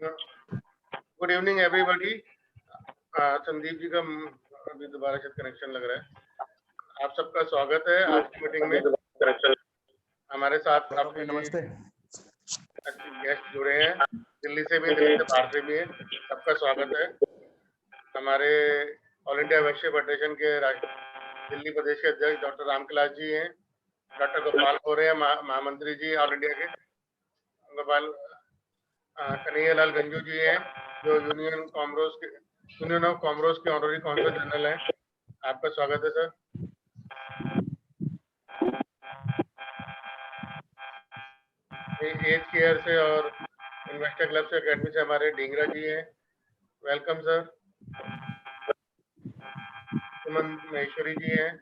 Good evening everybody. Sandeep ji का अभी दोबारा से कनेक्शन लग रहा है। आप सबका स्वागत है आज की मीटिंग में। हमारे साथ काफी गेस्ट जुड़े हैं, दिल्ली से भी, दिल्ली से बाहर से भी है। सबका स्वागत है। हमारे ऑल इंडिया वैश्य फेडरेशन के दिल्ली प्रदेश के अध्यक्ष डॉक्टर रामकलास जी हैं, डॉक्टर गोपाल गोरे हैं, महामंत्री जी ऑल इंडिया के, गोपाल कन्हैयालाल गंजू जी हैं जो यूनियन ऑफ कॉमर्स के ऑनररी काउंसिल जनरल हैं। आपका स्वागत है सर। एज केयर से और इन्वेस्टर क्लब से अकेडमी से हमारे ढींगरा जी हैं, वेलकम सर। सुमन महेश्वरी जी हैं।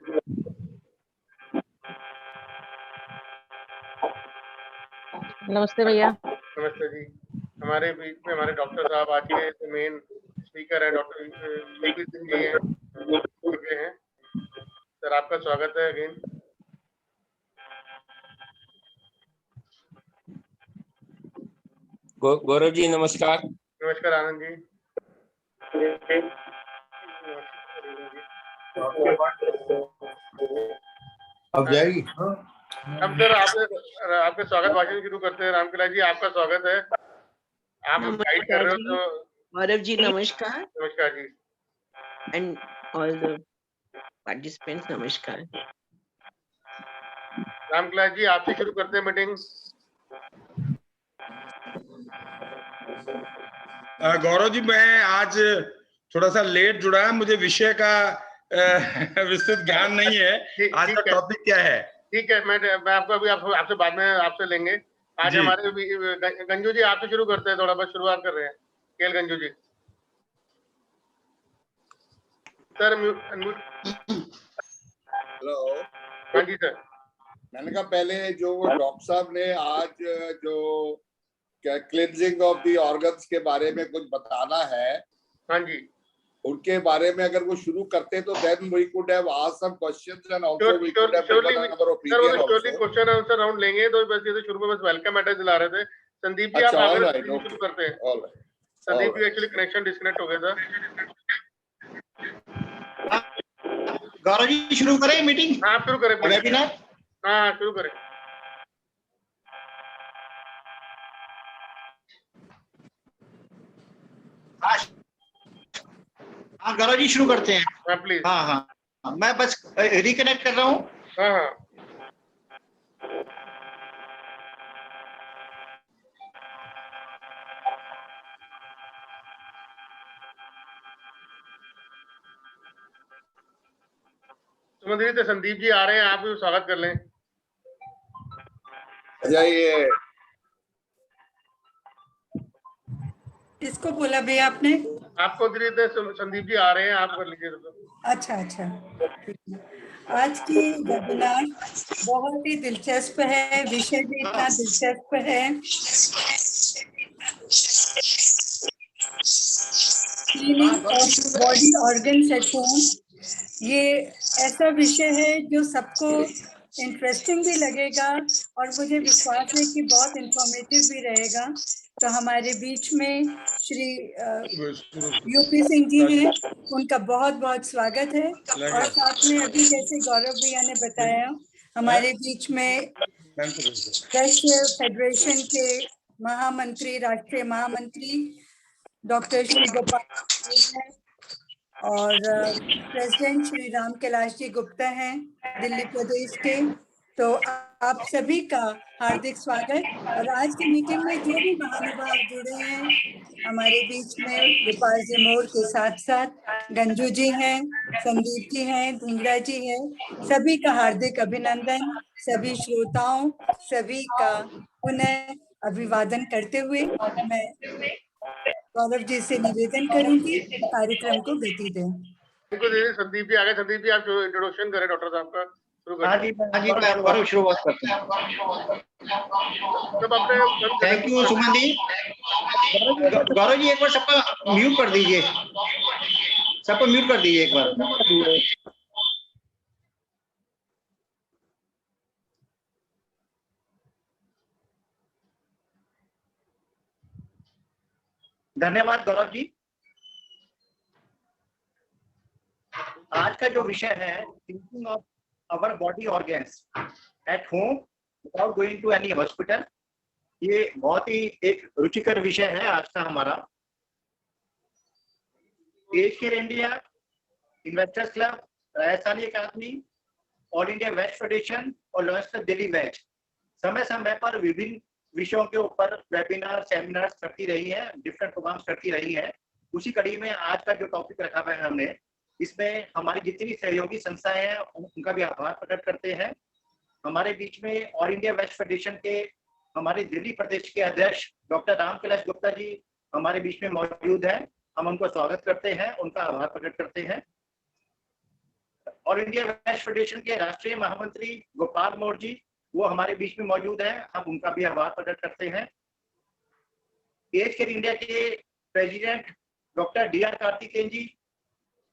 नमस्ते भैया। नमस्ते जी। हमारे बीच में हमारे डॉक्टर साहब आज के मेन स्पीकर है, डॉक्टर यूपी सिंह जी हैं सर, आपका स्वागत है अगेन। गौरव जी नमस्कार। नमस्कार आनंद जी। अब जाएगी। अब सर आपके स्वागत भाषण शुरू करते हैं। रामकलास जी आपका स्वागत है, आप गाइड कर रहे हो तो। गौरव जी नमस्कार। नमस्कार जी। एंड ऑल द पार्टिसिपेंट्स नमस्कार। रामकलास जी आपसे शुरू करते हैं मीटिंग। गौरव जी मैं आज थोड़ा सा लेट जुड़ा है, मुझे विषय का विस्तृत ज्ञान नहीं है। आज का टॉपिक क्या है? ठीक है, मैं आपको अभी आपसे बाद में आपसे लेंगे। आज हमारे गंजू जी आपसे शुरू करते हैं, थोड़ा बहुत शुरुआत कर रहे हैं। केएल गंजू जी सर। हेलो। हाँ जी सर। मैंने कहा पहले जो डॉक्टर साहब ने आज जो क्लींजिंग ऑफ द ऑर्गन्स के बारे में कुछ बताना है, हाँ जी, उनके बारे में अगर वो शुरू करते तो then we could have asked some questions and also we could have given our opinion also. Question answer round लेंगे। तो बस ये शुरू में बस वेलकम एड्रेस दिला रहे थे। संदीप जी आप आगे शुरू करते हैं। Sandeep ji actually connection disconnect हो गया था। गौरव जी शुरू करें मीटिंग? हाँ आप शुरू करें वेबिनार। हाँ शुरू करें। हाँ गौरव जी शुरू करते हैं। हाँ प्लीज। हाँ मैं बस रिकनेक्ट कर रहा हूँ। हाँ सुमंदिर तो संदीप जी आ रहे हैं, आप भी स्वागत कर लें। जाइए। इसको बोला भैया आपने? आपको संदीप जी आ रहे हैं, आप कर लीजिए। अच्छा। आज की वेबिनार बहुत ही दिलचस्प है, विषय भी इतना दिलचस्प है। Cleaning of body organs at home, ये ऐसा विषय है जो सबको इंटरेस्टिंग भी लगेगा और मुझे विश्वास है कि बहुत इंफॉर्मेटिव भी रहेगा। तो हमारे बीच में श्री यूपी सिंह जी हैं, उनका बहुत बहुत स्वागत है। और साथ में अभी जैसे गौरव भैया ने बताया, हमारे बीच में वैश्य फेडरेशन के महामंत्री, राष्ट्रीय महामंत्री डॉक्टर श्री गोपाल और प्रेसिडेंट श्री राम कैलाश जी गुप्ता हैं दिल्ली प्रदेश के। तो आप सभी का हार्दिक स्वागत। और आज की मीटिंग में जो भी महानुभाव जुड़े हैं हमारे बीच में, गोपाल जी मोर के साथ साथ गंजू जी हैं, संदीप जी हैं, ढींगरा जी हैं, सभी का हार्दिक अभिनंदन। सभी श्रोताओं सभी का पुनः अभिवादन करते हुए मैं गौरव जी से निवेदन करूंगी कार्यक्रम को गति दें। संदीप जी आ गए। संदीप जी आप इंट्रोडक्शन करें डॉक्टर साहब का। हाँ जी शुरुआत करते हैं। Thank you Suman ji. गौरव जी एक बार सबका म्यूट कर दीजिए, सबको म्यूट कर दीजिए एक बार। धन्यवाद गौरव जी। आज का जो विषय है thinking of our body organs at home without going to any hospital, ये बहुत ही एक रुचिकर विषय है आज का हमारा। Age care India, investors club, Rajasthani अकादमी, ऑल इंडिया वेज फेडरेशन और लॉयंस क्लब दिल्ली वेज समय समय पर विभिन्न विषयों के ऊपर वेबिनार सेमिनार्स करती रही है, डिफरेंट प्रोग्राम्स करती रही है। उसी कड़ी में आज का जो टॉपिक रखा हुआ है हमने, इसमें हमारी जितनी सहयोगी संस्थाएं हैं उनका भी आभार प्रकट करते हैं। हमारे बीच में ऑल इंडिया वेज फेडरेशन के हमारे दिल्ली प्रदेश के अध्यक्ष डॉक्टर रामकैलाश गुप्ता जी हमारे बीच में मौजूद हैं। हम उनको स्वागत करते हैं, उनका आभार प्रकट करते हैं। ऑल इंडिया वेज फेडरेशन के राष्ट्रीय महामंत्री गोपाल मौर्य जी, वो हमारे बीच में मौजूद हैं, हम उनका भी आभार प्रकट करते हैं। एज केयर इंडिया के president doctor D R Karthikeyan ji,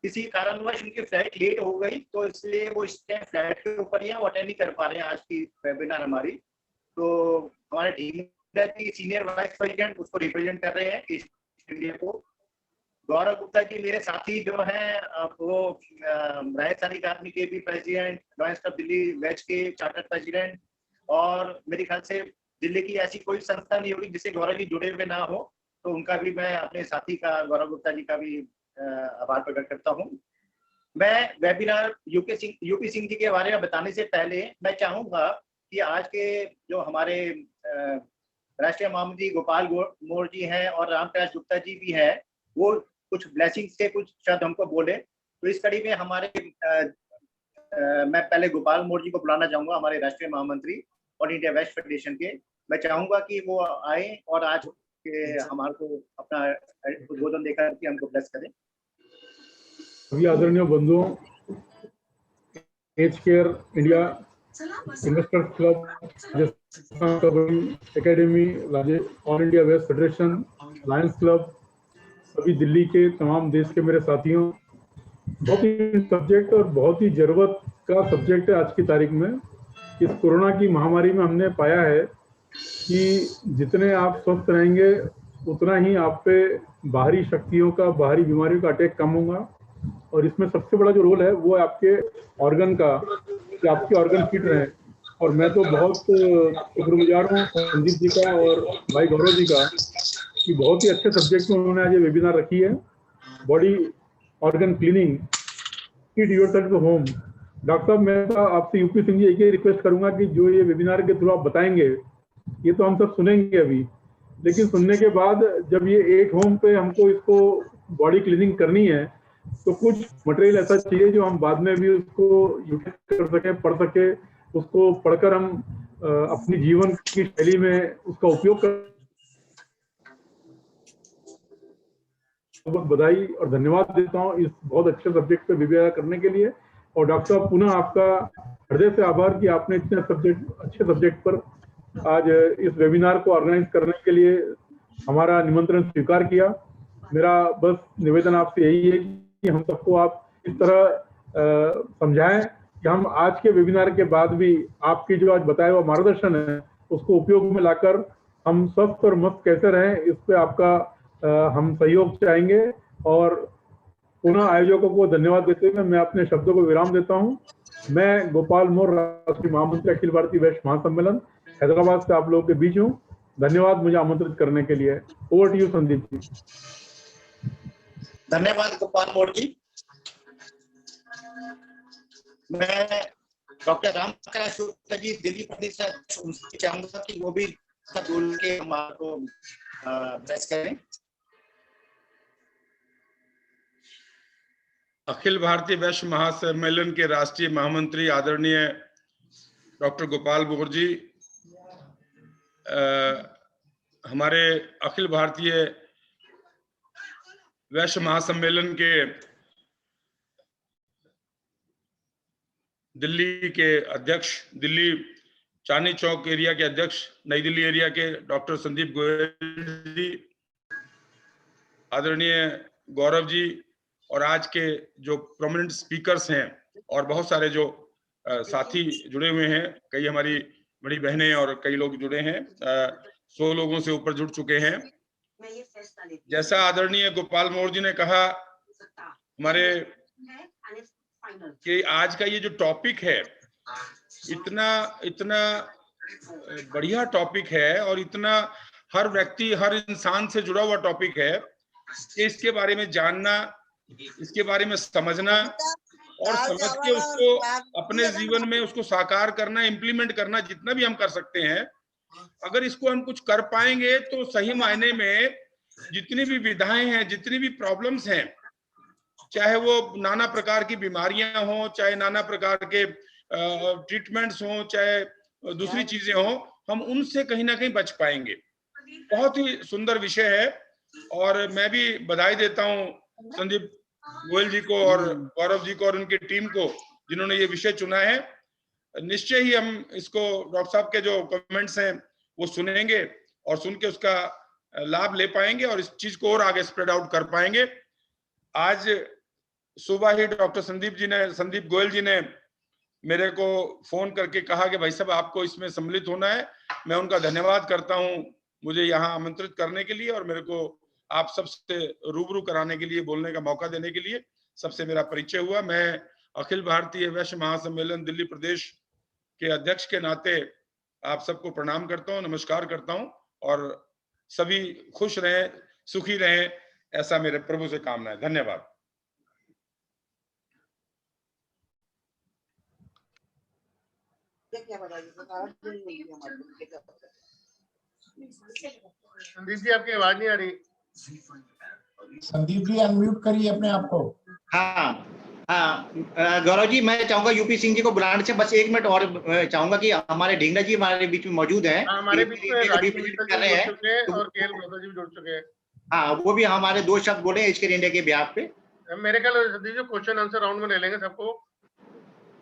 किसी कारणवश उनकी फ्लाइट लेट हो गई, तो इसलिए वो इस टाइम फ्लाइट के ऊपर ही अटेंड नहीं कर पा रहे हैं आज की वेबिनार हमारी। तो हमारे टीम सीनियर वाइस प्रेसिडेंट उसको रिप्रेजेंट कर रहे हैं एज इंडिया को। गौरव गुप्ता जी मेरे साथी जो हैं, वो राजस्थानी अकादमी के भी president, Lions club Delhi Vaish के चार्टर्ड प्रेसिडेंट, और मेरे ख्याल से दिल्ली की ऐसी कोई संस्था नहीं होगी जिससे गौरव जी जुड़े हुए ना हो, तो उनका भी मैं अपने साथी का, गौरव गुप्ता जी का भी आभार प्रकट करता हूँ। मैं वेबिनार यूपी सिंह जी के बारे में बताने से पहले मैं चाहूंगा कि आज के जो हमारे राष्ट्रीय महामंत्री गोपाल मौर्य जी हैं और रामकैलाश गुप्ता जी भी हैं, वो कुछ ब्लेसिंग से कुछ शब्द हमको बोले। तो इस कड़ी में हमारे मैं पहले गोपाल मौर्य जी को बुलाना चाहूंगा, हमारे राष्ट्रीय महामंत्री ऑल इंडिया वेज फेडरेशन के। मैं चाहूंगा कि वो आए और आज के हमारे को अपना उद्बोधन देकर के हमको ब्लेस करें। सभी आदरणीय बंधुओं, Age care India, investors Club, Academy, All India veg Federation, Lions Club, सभी दिल्ली के तमाम देश के मेरे साथियों, बहुत ही सब्जेक्ट और बहुत ही जरूरत का सब्जेक्ट है आज की तारीख में। इस कोरोना की महामारी में हमने पाया है कि जितने आप स्वस्थ रहेंगे उतना ही आप पे बाहरी शक्तियों का, बाहरी बीमारियों का अटैक कम होगा। और इसमें सबसे बड़ा जो रोल है वो है आपके ऑर्गन का, कि आपके ऑर्गन फिट रहें। और मैं तो बहुत शुक्रगुजार हूँ संदीप जी का और भाई गौरव जी का कि बहुत ही अच्छे सब्जेक्ट में उन्होंने आज ये वेबिनार रखी है, body organ cleaning, fit yourself to home. Doctor साहब, मैं तो आपसे यूपी सिंह जी एक ही रिक्वेस्ट करूंगा कि जो ये वेबिनार के थ्रू आप बताएंगे, ये तो हम सब सुनेंगे अभी, लेकिन सुनने के बाद जब ये एक होम पे हमको इसको बॉडी क्लीनिंग करनी है, तो कुछ मटेरियल ऐसा चाहिए जो हम बाद में भी उसको यूटिलाइज कर सके, पढ़ सके, उसको पढ़कर हम अपनी जीवन की शैली में उसका उपयोग कर। बहुत बधाई और धन्यवाद देता हूँ इस बहुत अच्छे सब्जेक्ट पे वेबिनार करने के लिए। और डॉक्टर साहब, पुनः आपका हृदय से आभार कि आपने इतने अच्छे सब्जेक्ट पर आज इस वेबिनार को ऑर्गेनाइज करने के लिए हमारा निमंत्रण स्वीकार किया। मेरा बस निवेदन आपसे यही है कि हम सबको आप इस तरह समझाएं कि हम आज के वेबिनार के बाद भी आपकी जो आज बताया हुआ मार्गदर्शन है उसको उपयोग में लाकर हम स्वस्थ और मस्त कैसे रहें, इस पे आपका हम सहयोग चाहेंगे। और पुनः आयोजकों को धन्यवाद देते हुए मैं अपने शब्दों को विराम देता हूं। मैं गोपाल मौर्य, राष्ट्रीय महामंत्री अखिल भारतीय वैश्य महासम्मेलन, हैदराबाद से आप लोगों के बीच हूं। धन्यवाद मुझे आमंत्रित करने के लिए। Over to you Sandeep ji. धन्यवाद गोपाल मौर्य जी। मैं डॉक्टर रामकैलाश गुप्ता जी दिल्ली प्रदेश से उनसे चाहूंगा कि वो भी बोल के हमारे ब्लेस करें। अखिल भारतीय वैश्य महासम्मेलन के राष्ट्रीय महामंत्री आदरणीय डॉक्टर गोपाल मौर्य जी, हमारे अखिल भारतीय वैश्य महासम्मेलन के दिल्ली के अध्यक्ष, दिल्ली चांदनी चौक एरिया के अध्यक्ष, नई दिल्ली एरिया के डॉक्टर संदीप गोयल जी, आदरणीय गौरव जी, और आज के जो प्रोमिनेंट स्पीकर्स हैं और बहुत सारे जो साथी जुड़े हुए हैं, कई हमारी बड़ी बहनें और कई लोग जुड़े हैं, 100 लोगों से ऊपर जुड़ चुके हैं। जैसा आदरणीय गोपाल मौर्य जी ने कहा हमारे कि आज का ये जो टॉपिक है इतना इतना बढ़िया टॉपिक है और इतना हर व्यक्ति हर इंसान से जुड़ा हुआ टॉपिक है कि इसके बारे में जानना, इसके बारे में समझना और समझ के उसको अपने जीवन में उसको साकार करना, इम्प्लीमेंट करना जितना भी हम कर सकते हैं, अगर इसको हम कुछ कर पाएंगे तो सही मायने में जितनी भी विधाएं हैं, जितनी भी प्रॉब्लम्स हैं, चाहे वो नाना प्रकार की बीमारियां हो, चाहे नाना प्रकार के ट्रीटमेंट्स हो, चाहे दूसरी चीजें हो, हम उनसे कहीं ना कहीं बच पाएंगे। बहुत ही सुंदर विषय है और मैं भी बधाई देता हूं संदीप गोयल जी को और गौरव जी को और उनकी टीम को जिन्होंने ये विषय चुना है। निश्चय ही हम इसको डॉक्टर साहब के जो कमेंट्स हैं वो सुनेंगे और सुन के उसका लाभ ले पाएंगे और इस चीज को और आगे स्प्रेड आउट कर पाएंगे। आज सुबह ही डॉक्टर संदीप गोयल जी ने मेरे को फोन करके कहा कि भाई साहब आपको इसमें सम्मिलित होना है। मैं उनका धन्यवाद करता हूं मुझे यहाँ आमंत्रित करने के लिए और मेरे को आप सबसे रूबरू कराने के लिए, बोलने का मौका देने के लिए। सबसे मेरा परिचय हुआ। मैं अखिल भारतीय वैश्य महासम्मेलन दिल्ली प्रदेश के अध्यक्ष के नाते आप सबको प्रणाम करता हूँ, नमस्कार करता हूँ और सभी खुश रहें, सुखी रहें, ऐसा मेरे प्रभु से कामना है। धन्यवाद। संदीप जी आपकी आवाज नहीं आ रही। संदीप जी अनम्यूट करिए अपने आप को। हाँ गौरव जी, मैं चाहूंगा यूपी सिंह जी को बुलाने से बस 1 मिनट और चाहूंगा कि हमारे ढींगरा जी हमारे बीच में मौजूद हैं। हमारे बीच में कर रहे हैं और केएल मेहता जी भी जुड़ चुके हैं। हाँ, वो भी हमारे 2 शब्द बोले एज केयर इंडिया के ब्याह पे। मेरे ख्याल Sandeep ji question answer round में ले लेंगे सबको।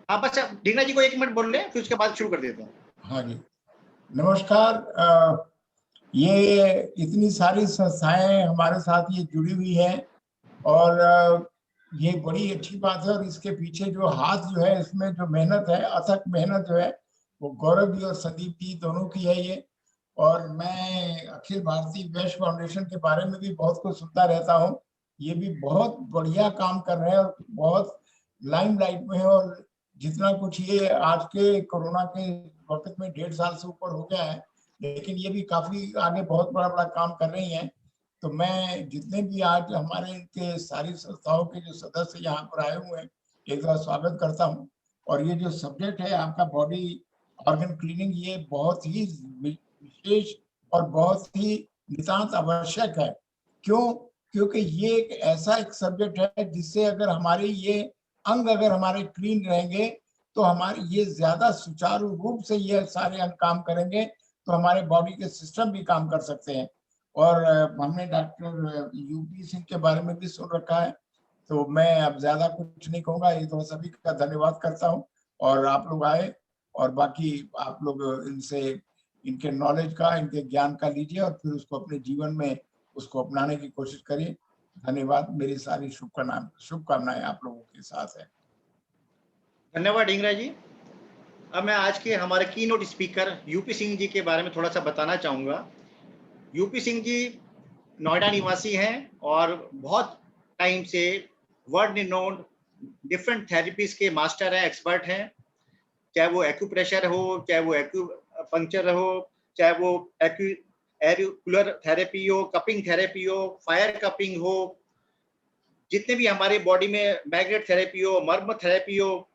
हाँ, बस ढींगरा जी को 1 मिनट बोल लें, फिर उसके बाद शुरू कर देते हैं। हाँ जी, नमस्कार। ये इतनी सारी संस्थाएं हमारे साथ ये जुड़ी हुई हैं और ये बड़ी अच्छी बात है और इसके पीछे जो हाथ जो है, इसमें जो मेहनत है, अथक मेहनत जो है, वो गौरव जी और संदीप जी दोनों की है ये। और मैं अखिल भारतीय वैश्य फाउंडेशन के बारे में भी बहुत कुछ सुनता रहता हूँ। ये भी बहुत बढ़िया काम कर रहे हैं और बहुत लाइमलाइट में है और जितना कुछ ये आज के कोरोना के वक्त में 1.5 साल से ऊपर हो गया है, लेकिन ये भी काफी आगे बहुत बड़ा काम कर रही हैं। तो मैं जितने भी आज हमारे के सारी संस्थाओं के जो सदस्य यहाँ पर आए हुए हैं, एक बार स्वागत करता हूँ। और ये जो सब्जेक्ट है आपका बॉडी ऑर्गन क्लीनिंग, ये बहुत ही विशेष और बहुत ही नितांत आवश्यक है। क्यों? क्योंकि ये एक ऐसा एक सब्जेक्ट है जिससे अगर हमारे ये अंग अगर हमारे क्लीन रहेंगे तो हमारे ये ज्यादा सुचारू रूप से ये सारे अंग काम करेंगे, तो हमारे बॉडी के सिस्टम भी काम कर सकते हैं। और हमने डॉक्टर यूपी सिंह के बारे में भी सुन रखा है, तो मैं अब ज्यादा कुछ नहीं कहूँगा। ये तो सभी का धन्यवाद करता हूँ और आप लोग आए और बाकी आप लोग इनसे इनके नॉलेज का, इनके ज्ञान का लीजिए और फिर उसको अपने जीवन में उसको अपनाने की कोशिश करिए। धन्यवाद। मेरी सारी शुभकामनाएं आप लोगों के साथ है। धन्यवाद ढींगरा जी। अब मैं आज के हमारे keynote speaker UP Singh ji के बारे में थोड़ा सा बताना चाहूँगा। यूपी सिंह जी नोएडा निवासी हैं और बहुत टाइम से वर्ल्ड रिनोन्ड डिफरेंट थेरेपीज के मास्टर हैं, एक्सपर्ट हैं। चाहे वो एक्यूप्रेशर हो, चाहे वो एक्यूपंक्चर हो, चाहे वो एरिकुलर थेरेपी हो, कपिंग थेरेपी हो, फायर कपिंग हो, जितने भी हमारे बॉडी में मैग्नेट थेरेपी हो, मर्म थेरेपी हो,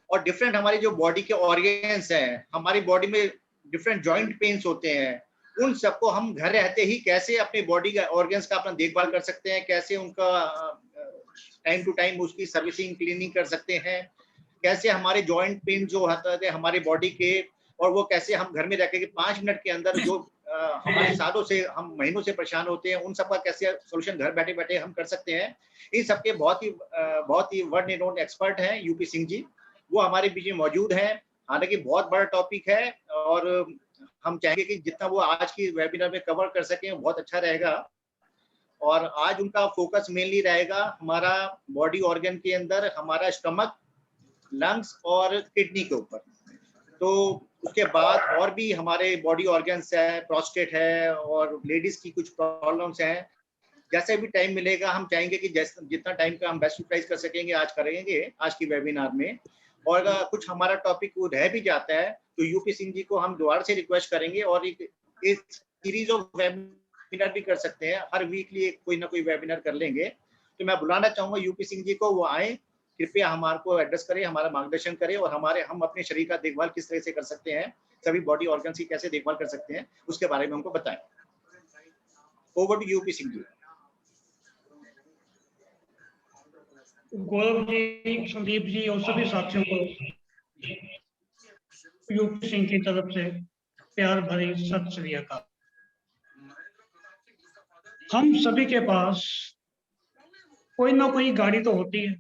और डिफरेंट हमारी जो बॉडी के ऑर्गन्स हैं, हमारी बॉडी में डिफरेंट जॉइंट पेन्स होते हैं, उन सबको हम घर रहते ही कैसे अपने बॉडी का ऑर्गन्स का अपना देखभाल कर सकते हैं, कैसे उनका टाइम टू टाइम उसकी सर्विसिंग क्लीनिंग कर सकते हैं, कैसे हमारे जॉइंट पेन जो होता है हमारे बॉडी के, और वो कैसे हम घर में रह के 5 मिनट के अंदर जो हमारे सालों से हम महीनों से परेशान होते हैं, उन सबका कैसे सोल्यूशन घर बैठे बैठे हम कर सकते हैं। इन सबके बहुत ही वर्ल्ड रिनोन्ड एक्सपर्ट हैं यूपी सिंह जी, वो हमारे बीच में मौजूद हैं। हालांकि बहुत बड़ा टॉपिक है और हम चाहेंगे कि जितना वो आज की वेबिनार में कवर कर सकें बहुत अच्छा रहेगा। और आज उनका फोकस मेनली रहेगा हमारा बॉडी ऑर्गन के अंदर हमारा स्टमक, लंग्स और किडनी के ऊपर। तो उसके बाद और भी हमारे बॉडी ऑर्गन्स है, प्रोस्टेट है और लेडीज की कुछ प्रॉब्लम्स हैं। जैसे भी टाइम मिलेगा हम चाहेंगे कि जितना टाइम का हम बेस्ट यूटिलाइज कर सकेंगे आज करेंगे आज की वेबिनार में। और अगर कुछ हमारा टॉपिक रह भी जाता है तो यूपी सिंह जी को हम दोबारा से रिक्वेस्ट करेंगे और एक सीरीज ऑफ वेबिनार भी कर सकते हैं, हर वीकली कोई ना कोई वेबिनार कर लेंगे। तो मैं बुलाना चाहूंगा यूपी सिंह जी को, वो आए, कृपया हमारे को एड्रेस करें, हमारा मार्गदर्शन करें और हम अपने शरीर का देखभाल किस तरह से कर सकते हैं, सभी बॉडी ऑर्गन्स की कैसे देखभाल कर सकते हैं, उसके बारे में हमको बताएं। Over to UP Singh ji. Gaurav ji, Sandeep ji और सभी साथियों को यूपी सिंह की तरफ से प्यार भरी सत श्री अकाल। हम सभी के पास कोई ना कोई गाड़ी तो होती है,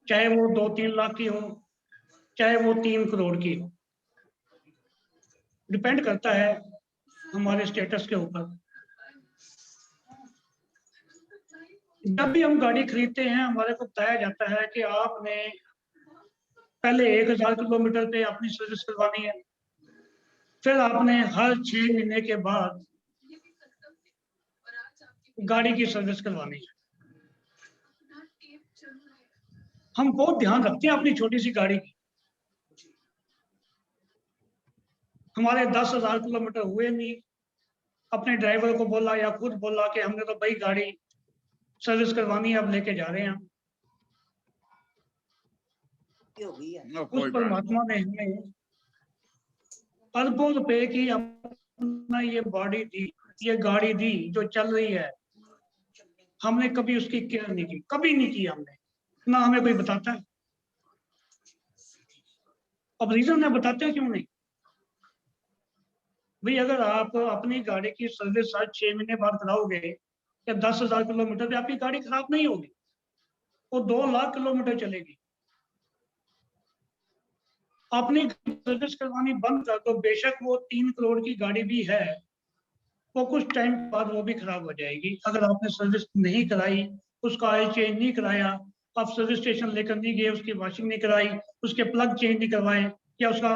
चाहे वो 2-3 लाख की हो, चाहे वो 3 करोड़ की हो, डिपेंड करता है हमारे स्टेटस के ऊपर। जब भी हम गाड़ी खरीदते हैं हमारे को बताया जाता है कि आपने पहले 1000 किलोमीटर पे अपनी सर्विस करवानी है, फिर आपने हर 6 महीने के बाद गाड़ी की सर्विस करवानी है। हम बहुत ध्यान रखते हैं अपनी छोटी सी गाड़ी की। हमारे 10,000 किलोमीटर हुए नहीं, अपने ड्राइवर को बोला या खुद बोला कि हमने तो भाई गाड़ी सर्विस करवानी है, अब लेके जा रहे हैं। उस परमात्मा ने हमें अरबों रुपए की अपना ये बॉडी दी, ये गाड़ी दी जो चल रही है, हमने कभी उसकी केयर नहीं की, कभी नहीं की हमने, ना हमें कोई बताता है। अब रीजन है, बताते हैं क्यों नहीं भाई। अगर आप अपनी गाड़ी की सर्विस हर 6 महीने बाद कराओगे या 10,000 किलोमीटर पे आपकी गाड़ी खराब नहीं होगी, वो 2 लाख किलोमीटर चलेगी। अपनी सर्विस करवानी बंद कर दो, बेशक वो 3 करोड़ की गाड़ी भी है, वो कुछ टाइम बाद वो भी खराब हो जाएगी। अगर आपने सर्विस नहीं कराई, उसका ऑयल चेंज नहीं कराया, आप सर्विस स्टेशन लेकर नहीं गए, उसकी वॉशिंग नहीं कराई, उसके प्लग चेंज नहीं करवाए या उसका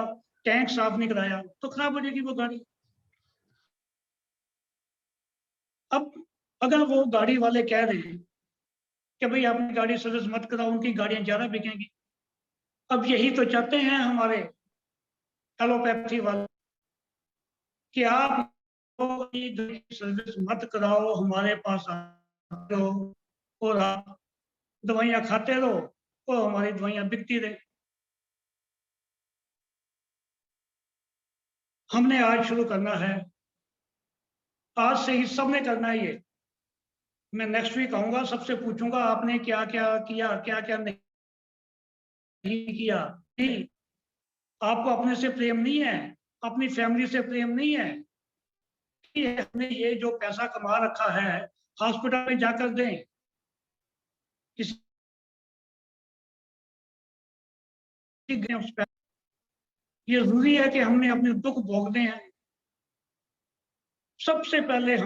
टैंक साफ नहीं कराया, तो खराब हो जाएगी वो गाड़ी। अब अगर वो गाड़ी वाले कह रहे हैं कि भाई अपनी गाड़ी सर्विस मत कराओ, उनकी गाड़ियां ज्यादा बिकेंगी। अब यही तो चाहते हैं हमारे एलोपैथी वाले कि आप सर्विस मत कराओ, हमारे पास आते हो और आप दवाइयां खाते रहो और हमारी दवाइयां बिकती रहे। हमने आज शुरू करना है, आज से ही सबने करना है ये। मैं नेक्स्ट वीक आऊंगा, सबसे पूछूंगा आपने क्या क्या किया, क्या क्या नहीं किया। नहीं, आपको अपने से प्रेम नहीं है, अपनी फैमिली से प्रेम नहीं है, हमने ये जो पैसा कमा रखा है हॉस्पिटल में जाकर दें। ये जरूरी है कि हमने अपने दुख भोगने हैं। सबसे पहले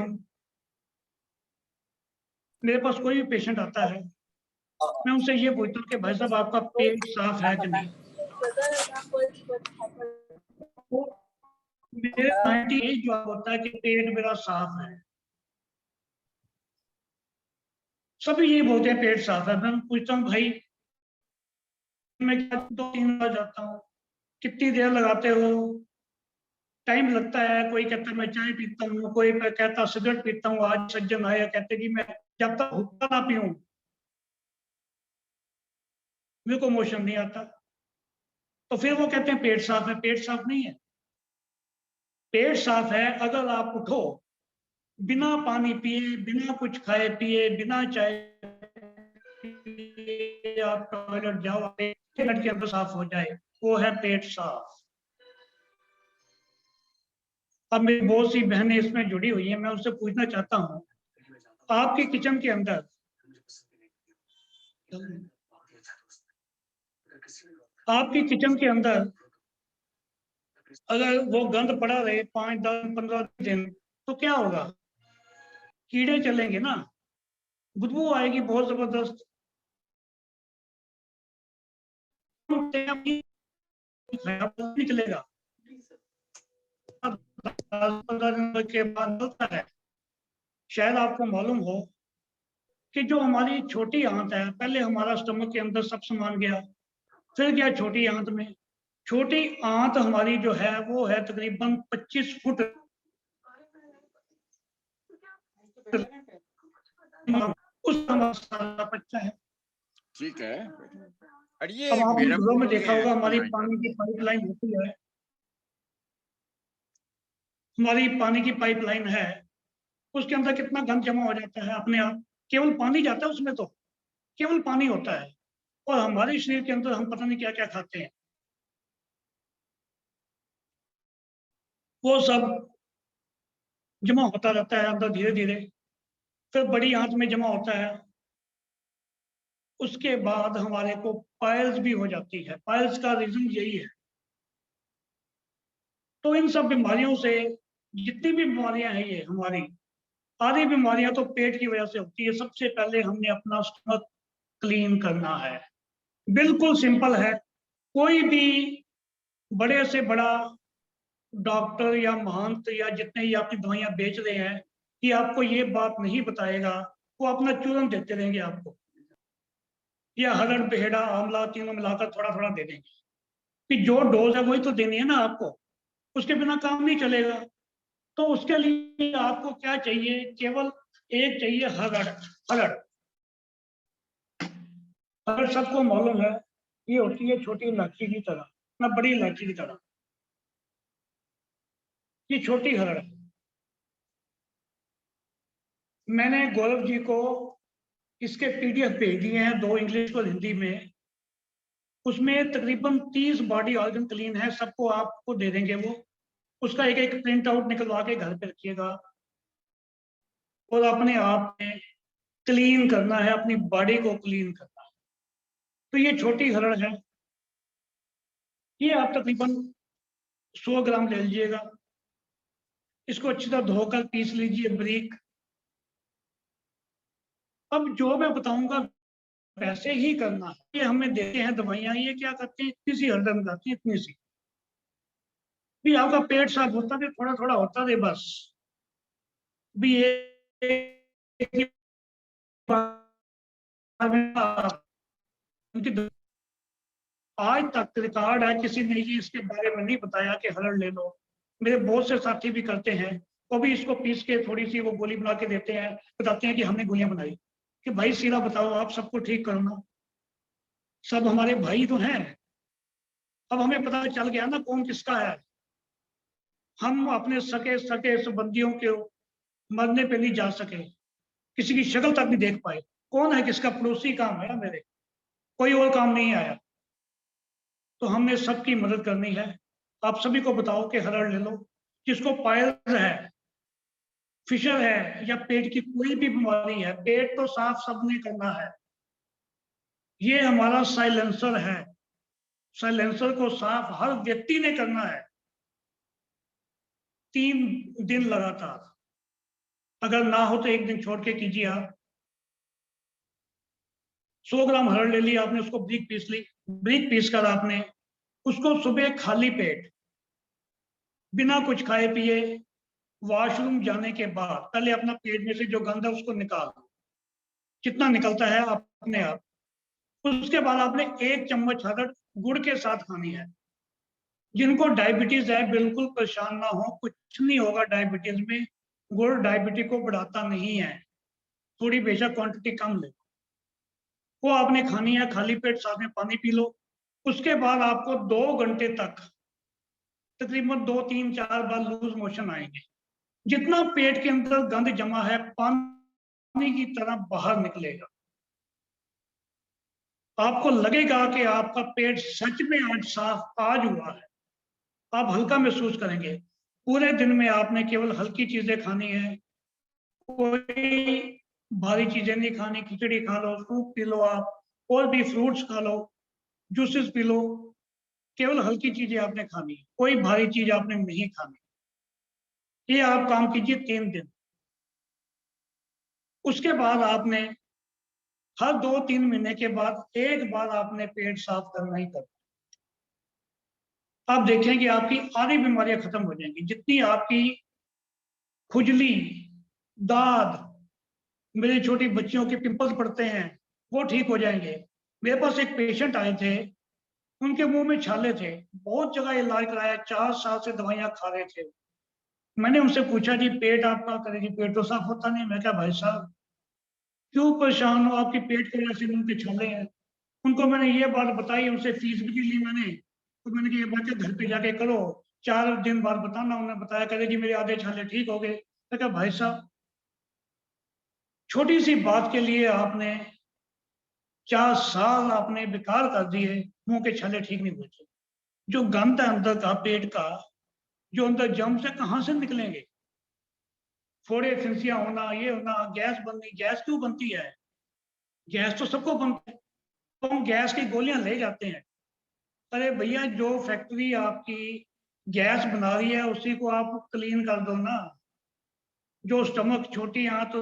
मेरे पास कोई भी पेशेंट आता है, मैं उनसे ये पूछता हूँ कि भाई साहब आपका पेट साफ है कि नहीं। मेरे माइंड में यही जवाब होता है कि पेट मेरा साफ है। सभी यही बोलते हैं पेट साफ है। मैं पूछता हूँ भाई मैं क्या 2-3 बार जाता हूँ, कितनी देर लगाते हो? टाइम लगता है। कोई कहता है मैं चाय पीता हूँ, कोई कहता सिगरेट पीता हूँ। आज सज्जन आया कहते कि मैं जब तक हुक्का ना पीऊं मेरे को मोशन नहीं आता। तो फिर वो कहते हैं पेट साफ है। पेट साफ नहीं है। पेट साफ है अगर आप उठो, बिना पानी पिए, बिना कुछ खाए पिए, बिना चाय पिए आप टॉयलेट जाओ, 1 मिनट के अंदर साफ हो जाए, वो है पेट साफ। अब मेरी बहुत सी बहनें इसमें जुड़ी हुई हैं, मैं उनसे पूछना चाहता हूँ, आपके किचन के अंदर अगर वो गंद पड़ा रहे 5, 10, 15 दिन तो क्या होगा? कीड़े चलेंगे ना, बदबू आएगी बहुत जबरदस्त। निकलेगा। अब 10-15 दिन के बाद होता है। शायद आपको मालूम हो कि जो हमारी छोटी आंत है, पहले हमारा स्टमक के अंदर सब सामान गया, फिर गया छोटी आंत में। छोटी आंत हमारी जो है वो है तकरीबन 25 फुट, उस हमारा सारा बच्चा है। ठीक है। और ये अब आपने मैडम घरों में बोल रही देखा हैं होगा हमारी कि पानी की पाइपलाइन होती है, हमारी पानी की पाइपलाइन है, उसके अंदर कितना गंद जमा हो जाता है अपने आप। केवल पानी जाता है उसमें, तो केवल पानी होता है, और हमारे शरीर के अंदर हम पता नहीं क्या क्या खाते हैं, वो सब जमा होता रहता है अंदर धीरे धीरे, फिर बड़ी आंत में जमा होता है। उसके बाद हमारे को पाइल्स भी हो जाती है। पाइल्स का रीजन यही है। तो इन सब बीमारियों से, जितनी भी बीमारियां हैं ये हमारी, आधी बीमारियां तो पेट की वजह से होती है। सबसे पहले हमने अपना स्टमक क्लीन करना है। बिल्कुल सिंपल है। कोई भी बड़े से बड़ा डॉक्टर या महंत या जितने ही आपकी दवाइयां बेच रहे हैं, कि आपको ये बात नहीं बताएगा, वो अपना चूरन देते रहेंगे आपको, या हरड़ बेहड़ा आंवला तीनों मिलाकर थोड़ा थोड़ा दे देंगे, कि जो डोज है वही तो देनी है ना आपको, उसके बिना काम नहीं चलेगा। तो उसके लिए आपको क्या चाहिए? केवल एक चाहिए, हरड़। हरड़ हरड़ सबको मालूम है, ये होती है छोटी इलायची की तरह, ना बड़ी इलायची की तरह। ये छोटी हरड़ है। मैंने गौरव जी को इसके पीडीएफ भेज दिए हैं, 2 इंग्लिश और हिंदी में। उसमें तकरीबन 30 बॉडी ऑर्गन क्लीन है, सबको आपको दे देंगे वो। उसका एक एक प्रिंट आउट निकलवा के घर पे रखिएगा, और अपने आप में क्लीन करना है, अपनी बॉडी को क्लीन करना है। तो ये छोटी हरड़ है, ये आप तकरीबन 100 ग्राम ले लीजिएगा। इसको अच्छी तरह धोकर पीस लीजिए बारीक। अब जो मैं बताऊंगा वैसे ही करना है। ये हमें देते हैं दवाइयां, ये क्या करते हैं, इतनी सी हरदम जाती है, इतनी सी भी आपका पेट साफ होता है, थोड़ा थोड़ा होता है बस। भी आज तक रिकॉर्ड है, किसी ने ये इसके बारे में नहीं बताया कि हरड़ ले लो। मेरे बहुत से साथी भी करते हैं, वो भी इसको पीस के थोड़ी सी वो गोली बना के देते हैं, बताते हैं कि हमने गोलियां बनाई। कि भाई सीधा बताओ, आप सबको ठीक करो ना, सब हमारे भाई तो हैं। अब हमें पता चल गया ना कौन किसका है। हम अपने सके सके संबंधियों के मरने पे नहीं जा सके, किसी की शक्ल तक नहीं देख पाए, कौन है किसका पड़ोसी काम है मेरे, कोई और काम नहीं आया। तो हमने सबकी मदद करनी है। आप सभी को बताओ कि हरड़ ले लो। जिसको पाइल्स है, फिशर है, या पेट की कोई भी बीमारी है, पेट तो साफ सबने करना है। ये हमारा साइलेंसर है, साइलेंसर को साफ हर व्यक्ति ने करना है 3 दिन लगातार। अगर ना हो तो 1 दिन छोड़ के कीजिए आप। 100 ग्राम हरड़ ले लिया आपने, उसको बारीक पीस ली। बारीक पीस कर आपने उसको सुबह खाली पेट, बिना कुछ खाए पिए, वॉशरूम जाने के बाद पहले अपना पेट में से जो गंद है उसको निकाल, जितना निकलता है अपने आप। उसके बाद आपने 1 चम्मच हरड़ गुड़ के साथ खानी है। जिनको डायबिटीज है बिल्कुल परेशान ना हो, कुछ नहीं होगा डायबिटीज में। गुड़ डायबिटीज को बढ़ाता नहीं है, थोड़ी बेशक क्वांटिटी कम ले, वो आपने खानी है खाली पेट, साथ में पानी पी लो। उसके बाद आपको 2 घंटे तक तकरीबन 2, 3, 4 बार लूज मोशन आएंगे। जितना पेट के अंदर गंद जमा है पानी की तरह बाहर निकलेगा। आपको लगेगा कि आपका पेट सच में आज साफ आज हुआ है, आप हल्का महसूस करेंगे। पूरे दिन में आपने केवल हल्की चीजें खानी है, कोई भारी चीजें नहीं खानी। खिचड़ी खा लो, सूप पी लो, आप और भी फ्रूट्स खा लो, जूसेस पी लो, केवल हल्की चीजें आपने खानी, कोई भारी चीज आपने नहीं खानी। ये आप काम कीजिए 3 दिन। उसके बाद आपने हर 2-3 महीने के बाद एक बार आपने पेट साफ करना ही करना। आप देखें कि आपकी आधी बीमारियां खत्म हो जाएंगी। जितनी आपकी खुजली, दाद, मेरी छोटी बच्चियों के पिंपल्स पड़ते हैं, वो ठीक हो जाएंगे। मेरे पास एक पेशेंट आए थे, उनके मुंह में छाले थे, बहुत जगह इलाज कराया, 4 साल से दवाइयां खा रहे थे। मैंने उनसे पूछा जी पेट आपका करे, जी पेट तो साफ होता नहीं। मैं क्या भाई साहब क्यों परेशान हो, आपकी पेट की वजह से मुंह के छाले हैं। उनको मैंने ये बात बताई, उनसे फीस भी ली मैंने। तो मैंने कहा ये बात घर पे जाके करो, 4 दिन बाद बताना। उन्होंने बताया, कहते जी मेरे आधे छाले ठीक हो गए। मैं कहा भाई साहब छोटी सी बात के लिए आपने 4 साल आपने बेकार कर दिए, मुंह के छाले ठीक नहीं हुए। जो गंद है अंदर का, पेट का, जो अंदर जम्स है, कहाँ से निकलेंगे? फोड़े फिंसियां होना, ये होना, गैस बननी। गैस क्यों बनती है? गैस तो सबको बनती है, तो हम गैस की गोलियां ले जाते हैं। अरे भैया जो फैक्ट्री आपकी गैस बना रही है उसी को आप क्लीन कर दो ना। जो स्टमक, छोटी आंत,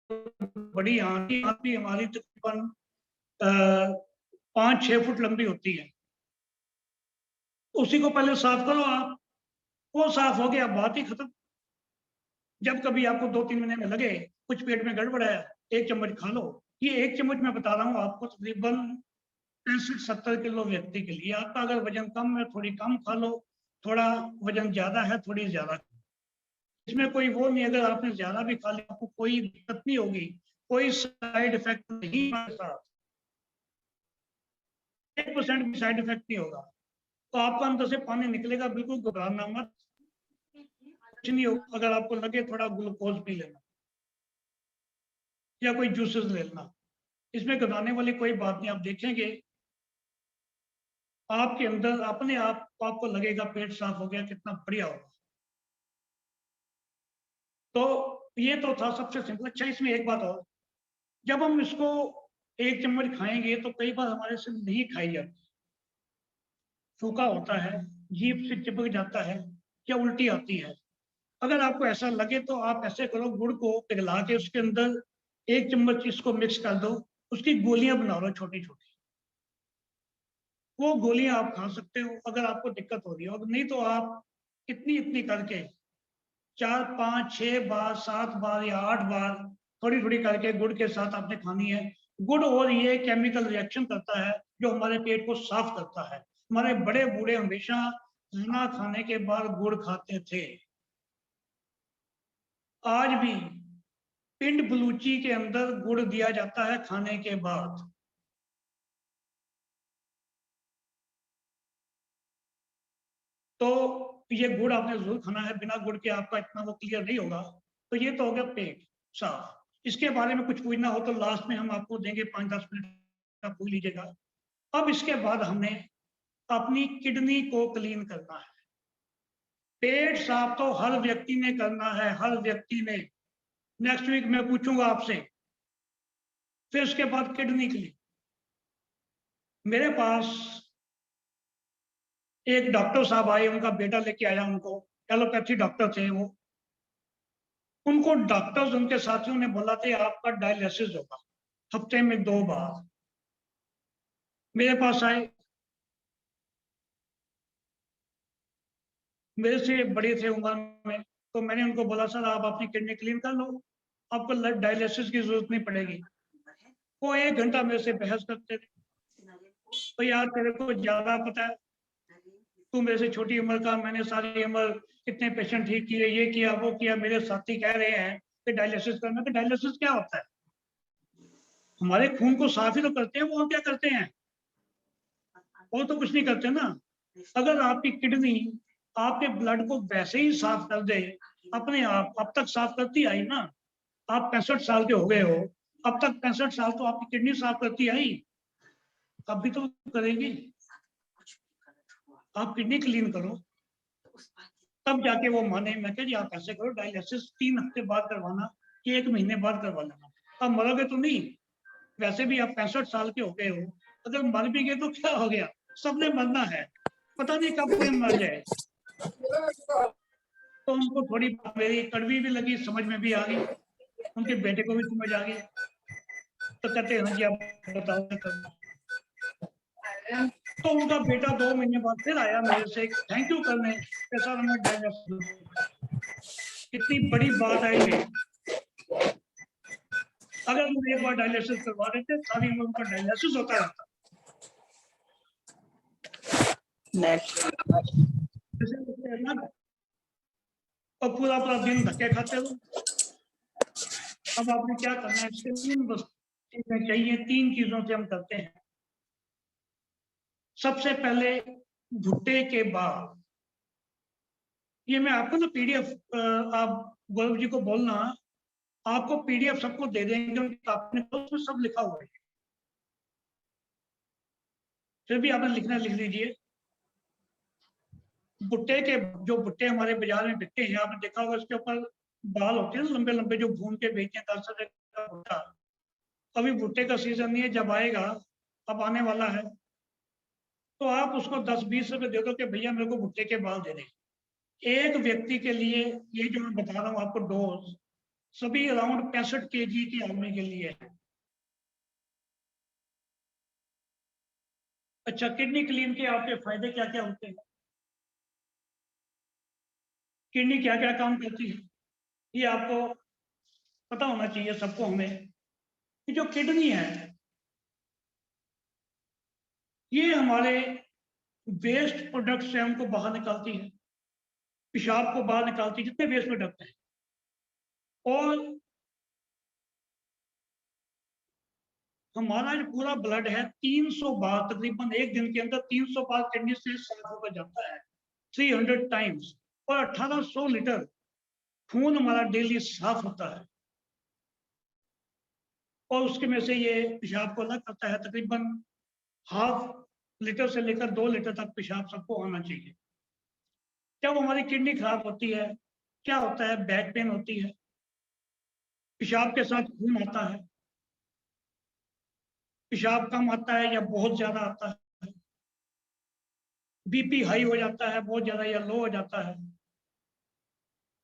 बड़ी आंत भी हमारी तकरीबन 5-6 फुट लंबी होती है, उसी को पहले साफ करो आप। वो साफ हो गया, बात ही खत्म। जब कभी आपको 2-3 महीने में लगे कुछ पेट में गड़बड़ है, 1 चम्मच खा लो। ये 1 चम्मच मैं बता रहा हूँ आपको तकरीबन 65-70 किलो व्यक्ति के लिए। आपका अगर वजन कम है, थोड़ी कम खा लो, थोड़ा वजन ज्यादा है, थोड़ी ज्यादा। इसमें कोई वो नहीं, अगर आपने ज्यादा भी खा लिया आपको कोई दिक्कत नहीं होगी, कोई साइड इफेक्ट नहीं हमारे साथ, 1% भी साइड इफेक्ट नहीं होगा। तो आपका अंदर से पानी निकलेगा, बिल्कुल घबराना मत, कुछ नहीं होगा। अगर आपको लगे थोड़ा ग्लूकोज पी लेना या कोई जूसेस ले लेना, इसमें घबराने वाली कोई बात नहीं। आप देखेंगे आपके अंदर अपने आप आपको लगेगा पेट साफ हो गया, कितना बढ़िया होगा। तो ये तो था सबसे सिंपल। अच्छा इसमें एक बात और, जब हम इसको 1 चम्मच खाएंगे तो कई बार हमारे से नहीं खाई जाती, सूखा होता है, जीभ से चिपक जाता है या उल्टी आती है। अगर आपको ऐसा लगे तो आप ऐसे करो, गुड़ को पिघला के उसके अंदर 1 चम्मच इसको मिक्स कर दो, उसकी गोलियां बना लो छोटी छोटी। वो गोलियां आप खा सकते हो अगर आपको दिक्कत हो रही है। और नहीं तो आप इतनी इतनी करके 4, 5, 6 बार, 7 बार या 8 बार थोड़ी थोड़ी करके गुड़ के साथ आपने खानी है। गुड़ और ये केमिकल रिएक्शन करता है जो हमारे पेट को साफ करता है। हमारे बड़े बूढ़े हमेशा खाना खाने के बाद गुड़ खाते थे। आज भी पिंड बलूची के अंदर गुड़ दिया जाता है खाने के बाद। तो ये गुड़ आपने जरूर खाना है, बिना गुड़ के आपका इतना वो क्लियर नहीं होगा। तो ये तो हो गया पेट साफ। इसके बारे में कुछ पूछना हो तो लास्ट में हम आपको देंगे, 5-10 मिनट का पूछ लीजिएगा। अब इसके बाद हमने अपनी किडनी को क्लीन करना है। पेट साफ तो हर व्यक्ति ने करना है, हर व्यक्ति ने। नेक्स्ट वीक मैं पूछूंगा आपसे। फिर उसके बाद किडनी क्लीन। मेरे पास एक डॉक्टर साहब आए, उनका बेटा लेके आया उनको, एलोपैथी डॉक्टर थे वो। उनको डॉक्टर्स, उनके साथियों ने बोला था आपका डायलिसिस होगा हफ्ते में 2 बार। मेरे पास आए, मेरे से बड़े थे उम्र में, तो मैंने उनको बोला सर आप अपनी किडनी क्लीन कर लो, आपको डायलिसिस की जरूरत नहीं पड़ेगी। वो 1 घंटा मेरे से बहस करते थे। तो यार तेरे को ज्यादा पता है, तू मेरे से छोटी उम्र का, मैंने सारी उम्र कितने पेशेंट ठीक किए, ये किया वो किया। मेरे साथी कह रहे हैं कि डायलिसिस करना। कि डायलिसिस क्या होता है? हमारे खून को साफ ही तो करते हैं, वो क्या करते हैं? वो तो कुछ नहीं करते ना। अगर आपकी किडनी आपके ब्लड को वैसे ही साफ कर दे अपने आप, अब तक साफ करती आई ना। आप 65 साल के हो गए हो, अब तक 65 साल तो आपकी किडनी साफ करती आई, अब भी तो करेगी। आप किडनी क्लीन करो तब जाके वो माने। मैं कह जी आप ऐसे करो, डायलिसिस 3 हफ्ते बाद करवाना कि 1 महीने बाद करवा लेना। अब मरोगे तो नहीं, वैसे भी आप 65 साल के हो गए हो, अगर मर भी गए तो क्या हो गया, सबने मरना है, पता नहीं कब कोई मर जाए। तो उनको थोड़ी मेरी कड़वी भी लगी, समझ में भी आ गई, उनके बेटे को भी समझ आ गई। तो कहते हैं जी आप बताओ क्या करना। तो उनका बेटा 2 महीने बाद फिर आया मेरे से थैंक यू करने के सर हमें डायलिसिस। कितनी बड़ी बात है ये। अगर हम एक बार डायलिसिस करवा देते सारी उम्र उनका डायलिसिस होता रहता। और पूरा पूरा दिन धक्के खाते हो। अब आपने क्या करना है, इसके 3 चीजें चाहिए। 3 चीजों से हम करते हैं। सबसे पहले भुट्टे के बाद, ये मैं आपको ना पीडीएफ, आप गौरव जी को बोलना आपको पीडीएफ सबको दे देंगे, आपने उसमें सब लिखा हुआ है। फिर भी आपने लिखना लिख लीजिए। भुट्टे के जो भुट्टे हमारे बाजार में बिकते हैं, आपने देखा होगा इसके ऊपर बाल होते हैं लंबे लंबे जो भून के बेचते हैं 10 रुपए का भुट्टा। अभी भुट्टे का सीजन नहीं है, जब आएगा अब आने वाला है तो आप उसको 10-20 रुपए दे दो कि भैया मेरे को भुट्टे के बाल दे दें। एक व्यक्ति के लिए ये जो मैं बता रहा हूँ आपको डोज सभी अराउंड 65 kg के आदमी के लिए है। अच्छा, किडनी क्लीन के आपके फायदे क्या क्या होते हैं? किडनी क्या क्या काम करती है ये आपको पता होना चाहिए सबको। हमें कि जो किडनी है ये हमारे वेस्ट प्रोडक्ट से हमको बाहर निकालती है, पेशाब को बाहर निकालती है जितने वेस्ट प्रोडक्ट हैं। और हमारा जो पूरा ब्लड है 300 बार, तकरीबन एक दिन के अंदर 300 बार किडनी से साफ होकर जाता है, 300 टाइम्स। और 1800 लीटर खून हमारा डेली साफ होता है। और उसके में से ये पेशाब को अलग करता है। तकरीबन ½ लीटर से लेकर 2 लीटर तक पेशाब सबको आना चाहिए। जब हमारी किडनी खराब होती है क्या होता है? बैक पेन होती है, पेशाब के साथ खून आता है, पेशाब कम आता है या बहुत ज्यादा आता है, बीपी हाई हो जाता है बहुत ज्यादा या लो हो जाता है,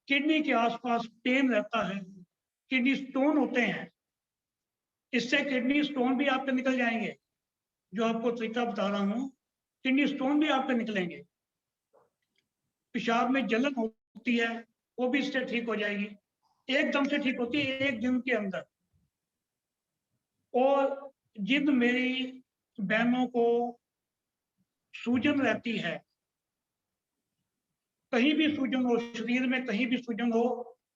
किडनी के आसपास पेन रहता है, किडनी स्टोन होते हैं। इससे किडनी स्टोन भी आपके निकल जाएंगे। जो आपको तरीका बता रहा हूँ, किडनी स्टोन भी आपके निकलेंगे। पेशाब में जलन होती है वो भी इससे ठीक हो जाएगी, एकदम से ठीक होती है 1 दिन के अंदर। और जिन मेरी बहनों को सूजन रहती है, कहीं भी सूजन हो शरीर में, कहीं भी सूजन हो,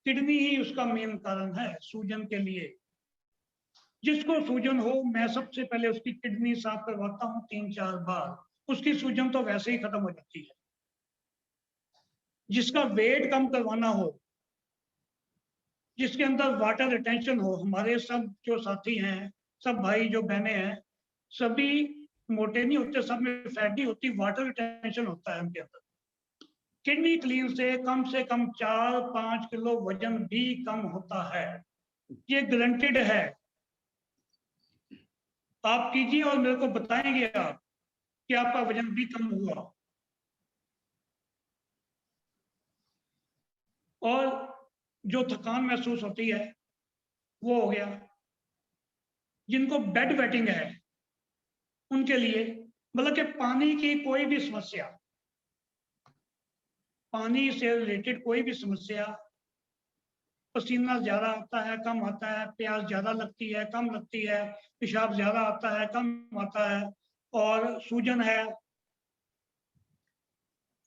किडनी ही उसका मेन कारण है सूजन के लिए। जिसको सूजन हो मैं सबसे पहले उसकी किडनी साफ करवाता हूँ 3-4 बार, उसकी सूजन तो वैसे ही खत्म हो जाती है। जिसका वेट कम करवाना हो, जिसके अंदर वाटर रिटेंशन हो, हमारे सब जो साथी हैं, सब भाई जो बहनें हैं, सभी मोटे नहीं होते, सब में फैट नहीं होती, वाटर रिटेंशन होता है उनके अंदर। किडनी क्लीन से कम 4-5 किलो वजन भी कम होता है, ये गारंटेड है। आप कीजिए और मेरे को बताएंगे आप कि आपका वजन भी कम हुआ। और जो थकान महसूस होती है वो हो गया। जिनको बेड वेटिंग है उनके लिए, मतलब कि पानी की कोई भी समस्या, पानी से रिलेटेड कोई भी समस्या, पसीना ज्यादा आता है कम आता है, प्यास ज्यादा लगती है कम लगती है, पेशाब ज्यादा आता है कम आता है, और सूजन है,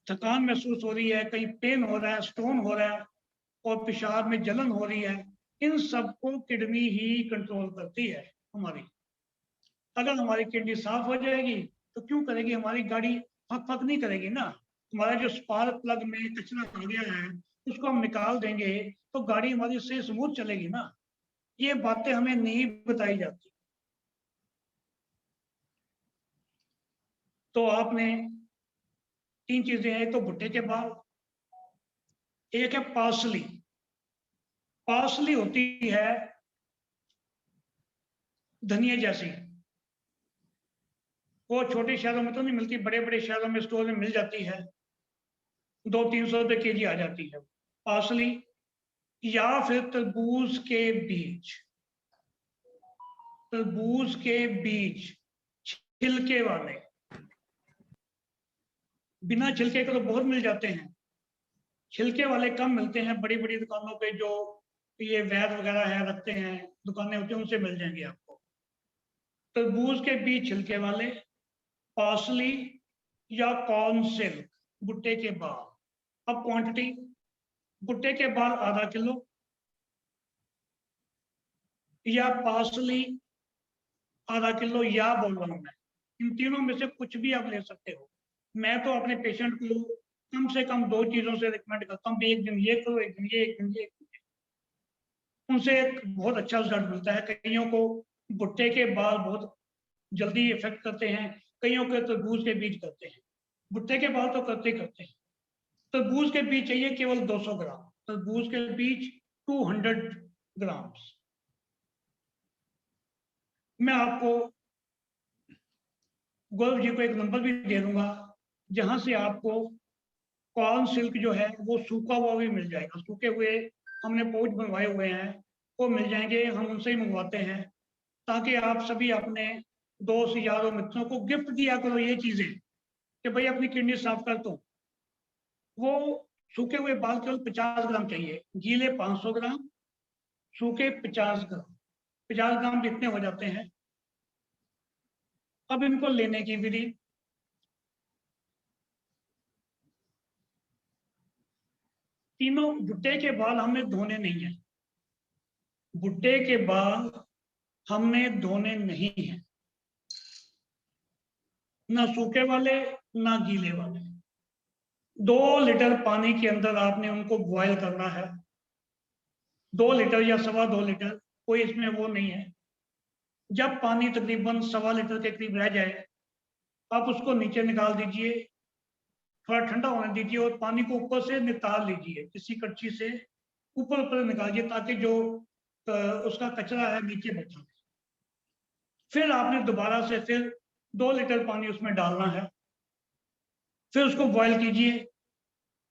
थकान महसूस हो रही है, कहीं पेन हो रहा है, स्टोन हो रहा है, और पेशाब में जलन हो रही है, इन सबको किडनी ही कंट्रोल करती है हमारी। अगर हमारी किडनी साफ हो जाएगी तो क्यों करेगी हमारी गाड़ी? फक फक नहीं करेगी ना। हमारा जो स्पार्क प्लग में कचरा आ गया है उसको हम निकाल देंगे तो गाड़ी हमारी से स्मूथ चलेगी ना। ये बातें हमें नहीं बताई जाती। तो आपने 3 चीजें हैं, तो भुट्टे के बाल, एक है पार्सली। पार्सली होती है धनिया जैसी, वो छोटे शहरों में तो नहीं मिलती, बड़े बड़े शहरों में स्टोर में मिल जाती है, 200-300 रुपए केजी आ जाती है पार्सली। या फिर तरबूज के बीज, तरबूज के बीज छिलके वाले, बिना छिलके के तो बहुत मिल जाते हैं, छिलके वाले कम मिलते हैं। बड़ी बड़ी दुकानों पे जो ये वैद वगैरह है रखते हैं, दुकानें होती हैं, उनसे मिल जाएंगे आपको। तरबूज के बीज छिलके वाले, पार्सली या कॉर्न सिल्क, भुट्टे के बाल। अब क्वांटिटी, भुट्टे के बाल आधा किलो या पार्सली आधा किलो, या बोल रहा हूं मैं, इन तीनों में से कुछ भी आप ले सकते हो। मैं तो अपने पेशेंट को कम से कम 2 चीजों से रिकमेंड करता हूँ, एक दिन ये करो, एक दिन ये, एक दिन ये। उनसे एक बहुत अच्छा रिजल्ट मिलता है। कईयों को भुट्टे के बाल बहुत जल्दी इफेक्ट करते हैं, कईयों के तरबूज के बीज करते हैं। भुट्टे के बाल तो करते ही करते हैं। तरबूज के बीज चाहिए केवल 200 ग्राम, तरबूज के बीज 200 ग्राम। मैं आपको गौरव जी को एक नंबर भी दे दूंगा जहां से आपको कॉर्न सिल्क जो है वो सूखा हुआ भी मिल जाएगा। सूखे हुए हमने पाउच बनवाए हुए हैं, वो मिल जाएंगे, हम उनसे ही मंगवाते हैं, ताकि आप सभी अपने दोस्त यारों मित्रों को गिफ्ट दिया करो ये चीजें कि भाई अपनी किडनी साफ कर दो। वो सूखे हुए बाल केवल 50 ग्राम चाहिए, गीले 500 ग्राम, सूखे 50 ग्राम, 50 ग्राम कितने हो जाते हैं। अब इनको लेने की विधि, तीनों भुट्टे के बाल हमें धोने नहीं है, भुट्टे के बाल हमने धोने नहीं है, ना सूखे वाले ना गीले वाले। 2 लीटर पानी के अंदर आपने उनको बॉयल करना है, 2 लीटर या 2.25 लीटर, कोई इसमें वो नहीं है। जब पानी तकरीबन 1.25 लीटर के करीब रह जाए, आप उसको नीचे निकाल दीजिए, थोड़ा ठंडा होने दीजिए और पानी को ऊपर से निकाल लीजिए, किसी कच्ची से ऊपर निकालिए, ताकि जो उसका कचरा है नीचे बचा। फिर आपने दोबारा से फिर 2 लीटर पानी उसमें डालना है, फिर उसको बॉयल कीजिए।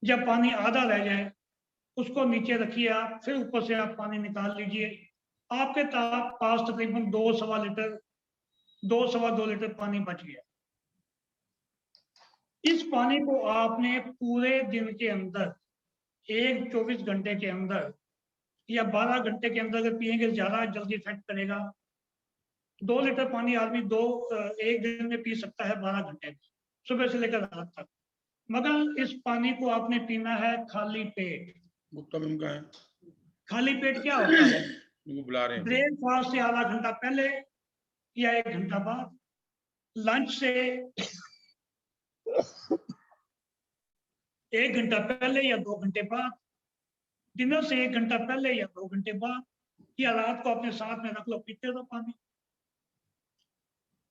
जब पानी आधा रह जाए उसको नीचे रखिए आप, फिर ऊपर से आप पानी निकाल लीजिए। आपके पास तकरीबन 2-2.25 लीटर, 2-2.25 लीटर पानी बच गया। इस पानी को आपने पूरे दिन के अंदर, एक 24 घंटे के अंदर या 12 घंटे के अंदर अगर पिएंगे ज्यादा जल्दी इफेक्ट करेगा। 2 लीटर पानी आदमी एक दिन में पी सकता है 12 घंटे में, सुबह से लेकर रात तक। मगर इस पानी को आपने पीना है खाली पेट। खाली पेट क्या होता है, बुला रहे हैं, ब्रेकफास्ट से आधा घंटा पहले या 1 घंटा बाद, लंच से 1 घंटा पहले या 2 घंटे बाद, डिनर से 1 घंटा पहले या 2 घंटे बाद, या रात को अपने साथ में रख लो, पीते रहो पानी।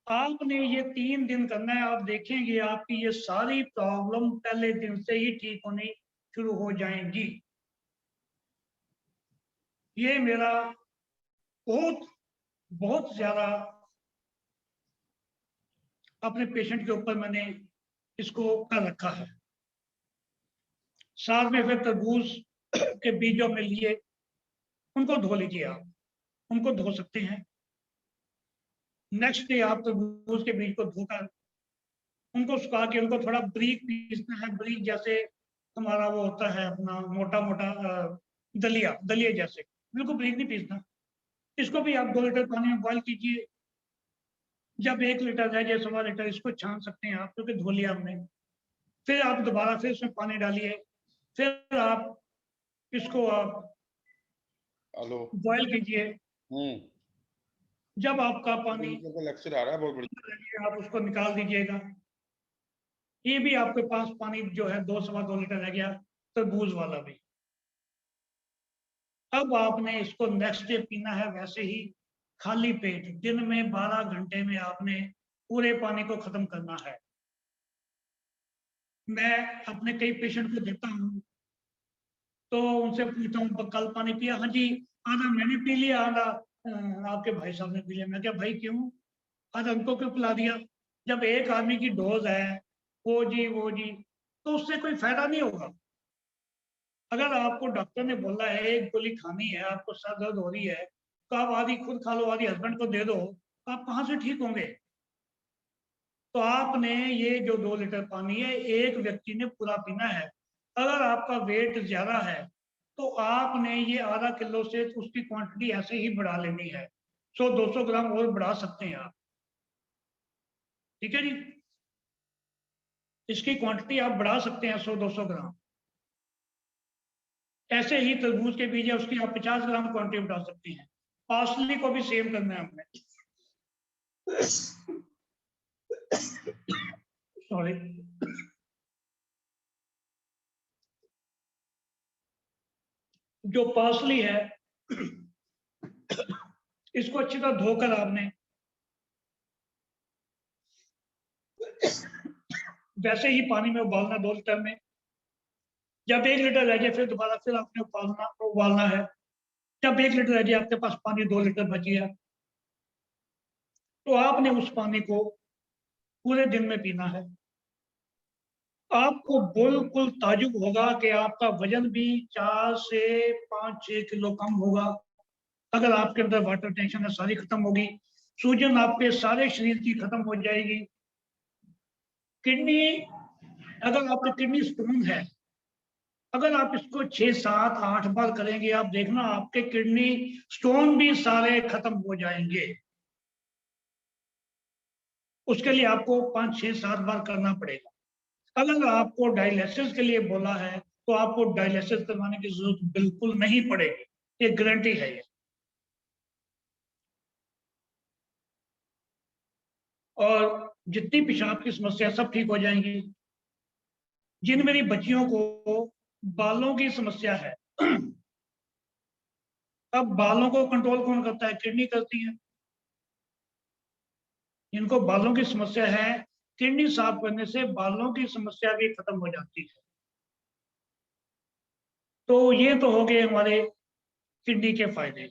आपने ये 3 दिन करना है, आप देखेंगे आपकी ये सारी प्रॉब्लम पहले दिन से ही ठीक होनी शुरू हो जाएंगी। ये मेरा बहुत ज्यादा अपने पेशेंट के ऊपर मैंने इसको कर रखा है। साथ में फिर तरबूज के बीजों में लिए, उनको धो लीजिए, आप उनको धो सकते हैं। नेक्स्ट डे आप तरबूज के बीज को धोकर उनको सुखा के उनको थोड़ा बारीक पीसना है, बारीक जैसे हमारा वो होता है अपना मोटा मोटा दलिया जैसे, बिल्कुल बारीक नहीं पीसना। इसको भी आप 2 लीटर पानी में बॉयल कीजिए। जब 1 लीटर रह जाए, 1.25 लीटर, इसको छान सकते हैं आप, क्योंकि धो लिया हमने। फिर आप दोबारा फिर इसमें पानी डालिए, फिर आप इसको आप बॉयल कीजिए। जब आपका पानी लेक्चर आ रहा है बहुत बढ़िया, आप उसको निकाल दीजिएगा। ये भी आपके पास पानी जो है 2-2.25 लीटर रह गया, तरबूज वाला भी। अब आपने इसको नेक्स्ट डे पीना है वैसे ही खाली पेट। दिन में 12 घंटे में आपने पूरे पानी को खत्म करना है। मैं अपने कई पेशेंट को देता हूँ तो उनसे पूछता हूँ कल पानी पिया? हाँ जी, आधा मैंने पी लिया, आधा आपके भाई साहब ने पी लिया। मैं क्या भाई क्यों, आधा उनको क्यों पिला दिया? जब एक आदमी की डोज है वो जी तो उससे कोई फायदा नहीं होगा। अगर आपको डॉक्टर ने बोला है एक गोली खानी है, आपको सर दर्द हो रही है, तो आप आधी खुद खा लो, आधी हस्बैंड को दे दो, आप कहाँ से ठीक होंगे? तो आपने ये जो 2 लीटर पानी है एक व्यक्ति ने पूरा पीना है। अगर आपका वेट ज्यादा है तो आपने ये आधा किलो से उसकी क्वांटिटी ऐसे ही बढ़ा लेनी है। 100-200 ग्राम और बढ़ा सकते हैं आप, ठीक है जी। इसकी क्वांटिटी आप बढ़ा सकते हैं 100-200 ग्राम। ऐसे ही तरबूज के बीज है उसकी आप 50 ग्राम क्वांटिटी बढ़ा सकते हैं। पार्सली को भी सेम करना है हमने। सॉरी, जो पार्सली है इसको अच्छी तरह धोकर आपने वैसे ही पानी में उबालना 2 लीटर में। जब 1 लीटर रह जाए फिर दोबारा फिर आपने उबालना है। जब 1 लीटर रह जाए आपके पास पानी 2 लीटर बच गया तो आपने उस पानी को पूरे दिन में पीना है। आपको बिल्कुल ताजुब होगा कि आपका वजन भी 4 से 5-6 किलो कम होगा। अगर आपके अंदर वाटर टेंशन है सारी खत्म होगी। सूजन आपके सारे शरीर की खत्म हो जाएगी। किडनी, अगर आपकी किडनी स्टोन है, अगर आप इसको 6, 7, 8 बार करेंगे आप देखना आपके किडनी स्टोन भी सारे खत्म हो जाएंगे। उसके लिए आपको 5, 6, 7 बार करना पड़ेगा। अगर आपको डायलिसिस के लिए बोला है तो आपको डायलिसिस करवाने की जरूरत बिल्कुल नहीं पड़ेगी, ये गारंटी है ये। और जितनी पेशाब की समस्या सब ठीक हो जाएंगी। जिन मेरी बच्चियों को बालों की समस्या है, अब बालों को कंट्रोल कौन करता है? किडनी करती है। जिनको बालों की समस्या है, किडनी साफ करने से बालों की समस्या भी खत्म हो जाती है। तो ये तो हो गए हमारे किडनी के फायदे।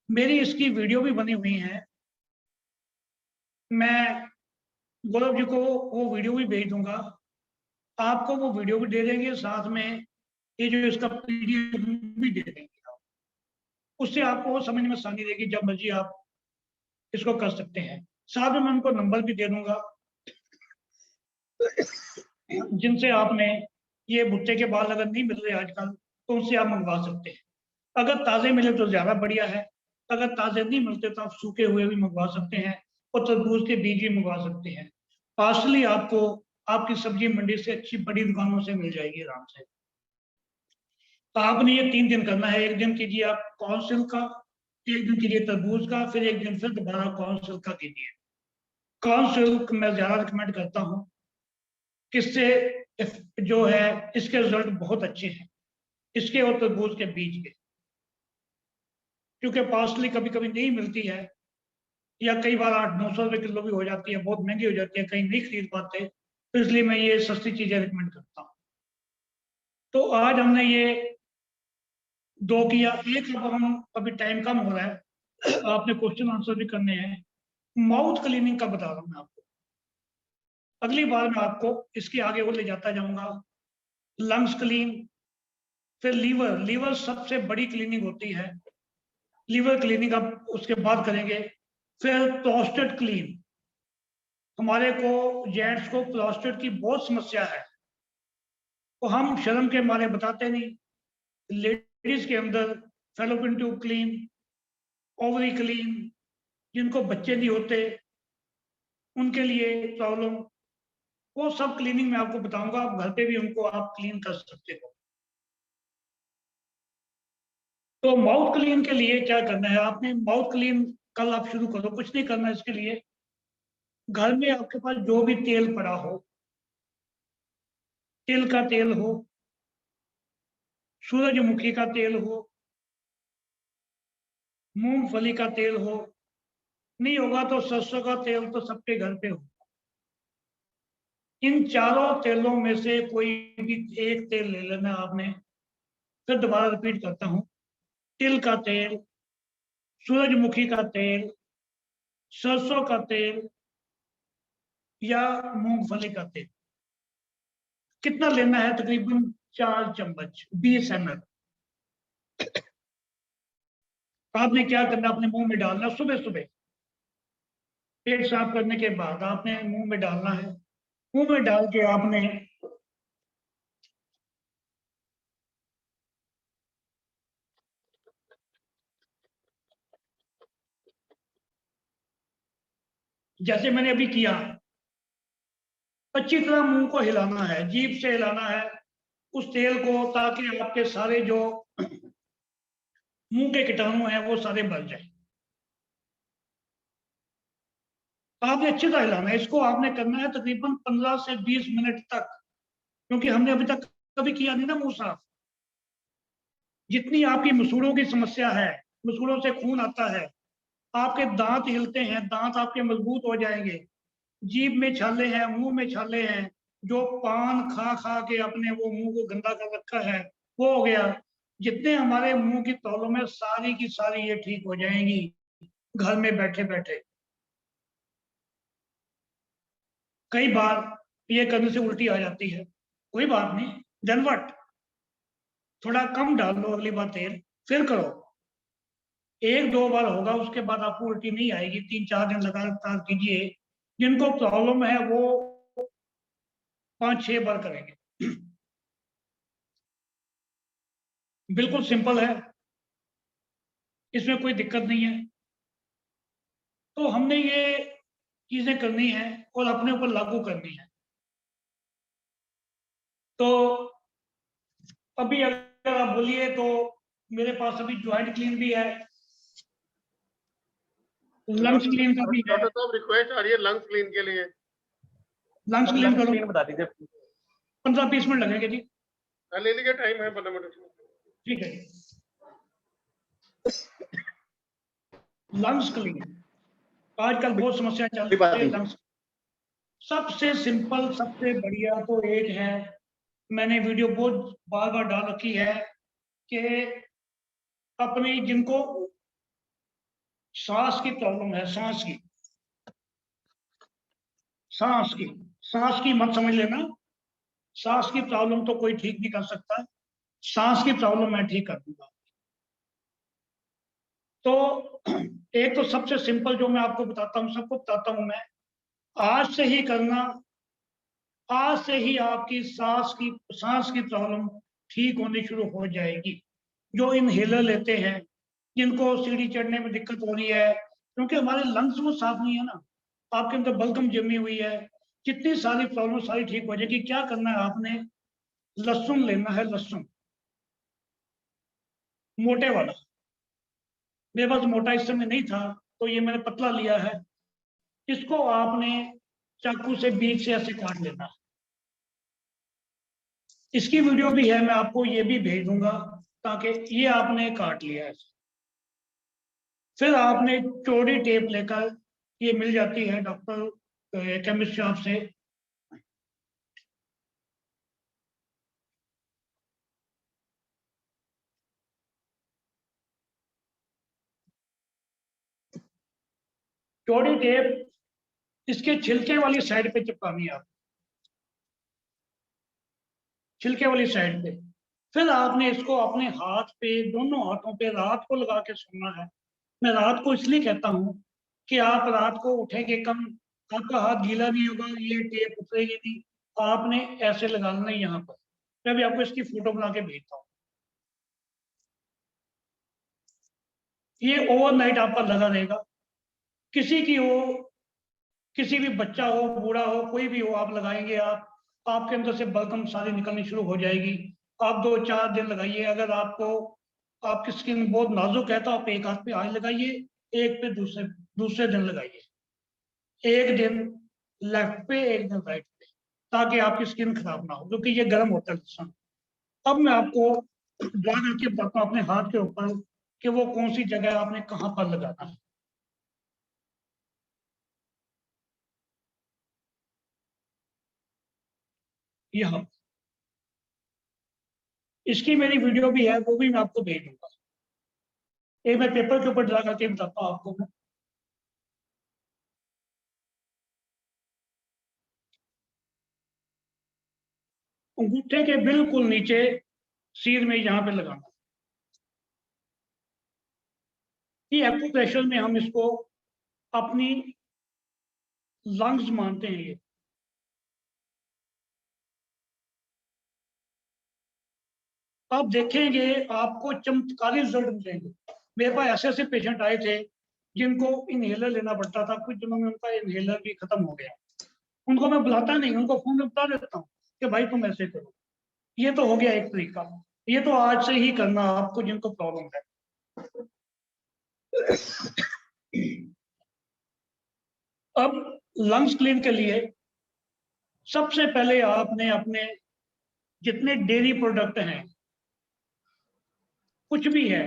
मेरी इसकी वीडियो भी बनी हुई है, मैं गौरव जी को वो वीडियो भी भेज दूंगा, आपको वो वीडियो भी दे देंगे, साथ में ये जो इसका पीडीएफ भी दे देंगे। उससे आपको समझ में आसानी रहेगी, जब मर्जी आप इसको कर सकते हैं। साथ में मैं उनको नंबर भी दे दूंगा जिनसे आपने ये भुट्टे के बाल अगर नहीं मिल रहे आजकल तो उनसे आप मंगवा सकते हैं। अगर ताज़े मिले तो ज़्यादा बढ़िया है, अगर ताज़े नहीं मिलते तो आप सूखे हुए भी मंगवा सकते हैं और तरबूज के बीज भी मंगवा सकते हैं। पार्सली आपको आपकी सब्जी मंडी से अच्छी बड़ी दुकानों से मिल जाएगी आराम से। तो आपने ये 3 दिन करना है। 1 दिन कीजिए आप कॉर्नसिल्क का, 1 दिन कीजिए तरबूज का, फिर 1 दिन फिर दोबारा कॉर्नसिल्क का कीजिए। कॉर्नसिल्क मैं ज्यादा रिकमेंड करता हूँ, किससे जो है इसके रिजल्ट बहुत अच्छे हैं, इसके और तरबूज के बीज के। क्योंकि पार्सली कभी कभी नहीं मिलती है या कई बार 800-900 रुपये किलो भी हो जाती है, बहुत महंगी हो जाती है, कहीं नहीं खरीद पाते, तो इसलिए मैं ये सस्ती चीजें रिकमेंड करता हूँ। तो आज हमने ये 2 किया। एक अब हम अभी टाइम कम हो रहा है, आपने क्वेश्चन आंसर भी करने हैं। माउथ क्लीनिंग का बता रहा हूँ मैं आपको, अगली बार मैं आपको इसके आगे वो ले जाता जाऊंगा। लंग्स क्लीन, फिर लीवर सबसे बड़ी क्लीनिंग होती है, लीवर क्लीनिंग अब उसके बाद करेंगे। फिर प्रोस्टेट क्लीन, हमारे को जेंट्स को प्रोस्टेट की बहुत समस्या है, तो हम शर्म के मारे बताते नहीं। लेडीज के अंदर fallopian tube clean, ovary clean, जिनको बच्चे नहीं होते उनके लिए प्रॉब्लम, वो सब क्लीनिंग मैं आपको बताऊंगा। आप घर पे भी उनको आप क्लीन कर सकते हो। तो माउथ क्लीन के लिए क्या करना है, आपने माउथ क्लीन कल आप शुरू करो, कुछ नहीं करना इसके लिए। घर में आपके पास जो भी तेल पड़ा हो, तिल का तेल हो, सूरजमुखी का तेल हो, मूंगफली का तेल हो, नहीं होगा तो सरसों का तेल तो सबके घर पे हो। इन चारों तेलों में से कोई भी एक तेल ले लेना आपने। फिर दोबारा रिपीट करता हूं, तिल का तेल, सूरजमुखी का तेल, सरसों का तेल या मूंगफली का तेल। कितना लेना है? तकरीबन 4 चम्मच, 20 ml। आपने क्या करना, अपने मुंह में डालना सुबह सुबह। पेट साफ करने के बाद आपने मुंह में डालना है। मुंह में डाल के आपने जैसे मैंने अभी किया, अच्छी तरह मुंह को हिलाना है, जीभ से हिलाना है उस तेल को, ताकि आपके सारे जो मुंह के कीटाणु हैं वो सारे मर जाए। आपने अच्छी तरह हिलाना है इसको। आपने करना है तकरीबन 15 से 20 मिनट तक, क्योंकि हमने अभी तक कभी किया नहीं ना मुंह साफ। जितनी आपकी मसूड़ों की समस्या है, मसूड़ों से खून आता है, आपके दांत हिलते हैं, दांत आपके मजबूत हो जाएंगे, जीभ में छाले हैं, मुंह में छाले हैं, जो पान खा खा के अपने वो मुंह को गंदा कर रखा है वो हो गया। जितने हमारे मुंह की प्रॉब्लम है सारी की सारी ये ठीक हो जाएंगी घर में बैठे बैठे। कई बार ये करने से उल्टी आ जाती है, कोई बात नहीं, देन व्हाट, थोड़ा कम डाल लो अगली बार तेल, फिर करो। 1-2 बार होगा, उसके बाद आपको उल्टी नहीं आएगी। 3-4 दिन लगातार कीजिए। जिनको प्रॉब्लम है वो 5-6 बार करेंगे। बिल्कुल सिंपल है, इसमें कोई दिक्कत नहीं है। तो हमने ये चीजें करनी है और अपने ऊपर लागू करनी है। तो अभी अगर आप बोलिए तो मेरे पास अभी ज्वाइंट क्लीन भी है, लंग्स क्लीन का भी है। डॉक्टर साहब रिक्वेस्ट आ रही है लंग्स क्लीन के लिए। लंग्स क्लीन करो, बता दीजिए। 15-20 मिनट लगेंगे जी। ले लीजिए, टाइम है 15 मिनट। ठीक है। लंग्स क्लीन आजकल बहुत समस्या चल रही है। लंग्स सबसे सिंपल, सबसे बढ़िया तो एक है, मैंने वीडियो बहुत बार बार डाल रखी है, कि अपने जिनको सांस की प्रॉब्लम है, सांस की मत समझ लेना। सांस की प्रॉब्लम तो कोई ठीक नहीं कर सकता, सांस की प्रॉब्लम मैं ठीक कर दूंगा। तो एक तो सबसे सिंपल जो मैं आपको बताता हूँ, सबको बताता हूँ मैं, आज से ही करना। आज से ही आपकी सांस की प्रॉब्लम ठीक होनी शुरू हो जाएगी। जो इनहेलर लेते हैं, जिनको सीढ़ी चढ़ने में दिक्कत हो रही है, क्योंकि हमारे लंग्स वो साफ नहीं है ना, आपके अंदर बलगम जमी हुई है, जितनी सारी प्रॉब्लम सारी ठीक हो जाएगी। क्या करना है आपने, लहसुन लेना है, लहसुन मोटे वाला। मेरे पास मोटा इस समय नहीं था तो ये मैंने पतला लिया है। इसको आपने चाकू से बीच से ऐसे काट लेना। इसकी वीडियो भी है, मैं आपको ये भी भेज दूंगा, ताकि ये आपने काट लिया है। फिर आपने चौड़ी टेप लेकर, ये मिल जाती है डॉक्टर केमिस्ट शॉप से, चौड़ी टेप इसके छिलके वाली साइड पे चिपकानी है आप, छिलके वाली साइड पे। फिर आपने इसको अपने हाथ पे, दोनों हाथों पे रात को लगा के सोना है। मैं रात को इसलिए कहता हूँ कि आप रात को उठेंगे कम, आपका हाथ गीला नहीं होगा, ये टेप उतरेगी नहीं। आपने ऐसे लगाना है यहाँ पर। मैं भी आपको इसकी फोटो बना के भेजता हूँ। ये ओवरनाइट आपका लगा रहेगा। किसी की हो, किसी भी बच्चा हो, बूढ़ा हो, कोई भी हो, आप लगाएंगे, आपके अंदर से बलगम सारी निकलनी शुरू हो जाएगी। आप 2-4 दिन लगाइए। अगर आपको, आपकी स्किन बहुत नाजुक है तो आप एक हाथ पे आज लगाइए, एक पे दूसरे दिन लगाइए। एक दिन लेफ्ट पे, एक दिन राइट पे, ताकि आपकी स्किन खराब ना हो, क्योंकि ये गर्म होता है लहसुन। अब मैं आपको ड्रा करके बताता हूँ अपने हाथ के ऊपर कि वो कौन सी जगह आपने कहाँ पर लगाना है। यहाँ इसकी मेरी वीडियो भी है, वो भी मैं आपको भेज दूंगा। एक मैं पेपर के ऊपर ड्रा करके बताता हूँ आपको। अंगूठे के बिल्कुल नीचे सिर में यहाँ पे लगाना। ये एक्यूप्रेशर में हम इसको अपनी लंग्स मानते हैं ये। आप देखेंगे आपको चमत्कारी रिजल्ट मिलेंगे। मेरे पास ऐसे ऐसे पेशेंट आए थे जिनको इनहेलर लेना पड़ता था, कुछ दिनों में उनका इनहेलर भी खत्म हो गया। उनको मैं बुलाता नहीं, उनको फोन में बता देता हूँ कि भाई तुम ऐसे करो। ये तो हो गया एक तरीका, ये तो आज से ही करना आपको जिनको प्रॉब्लम है। अब लंग्स क्लीन के लिए सबसे पहले आपने अपने जितने डेयरी प्रोडक्ट हैं, कुछ भी है,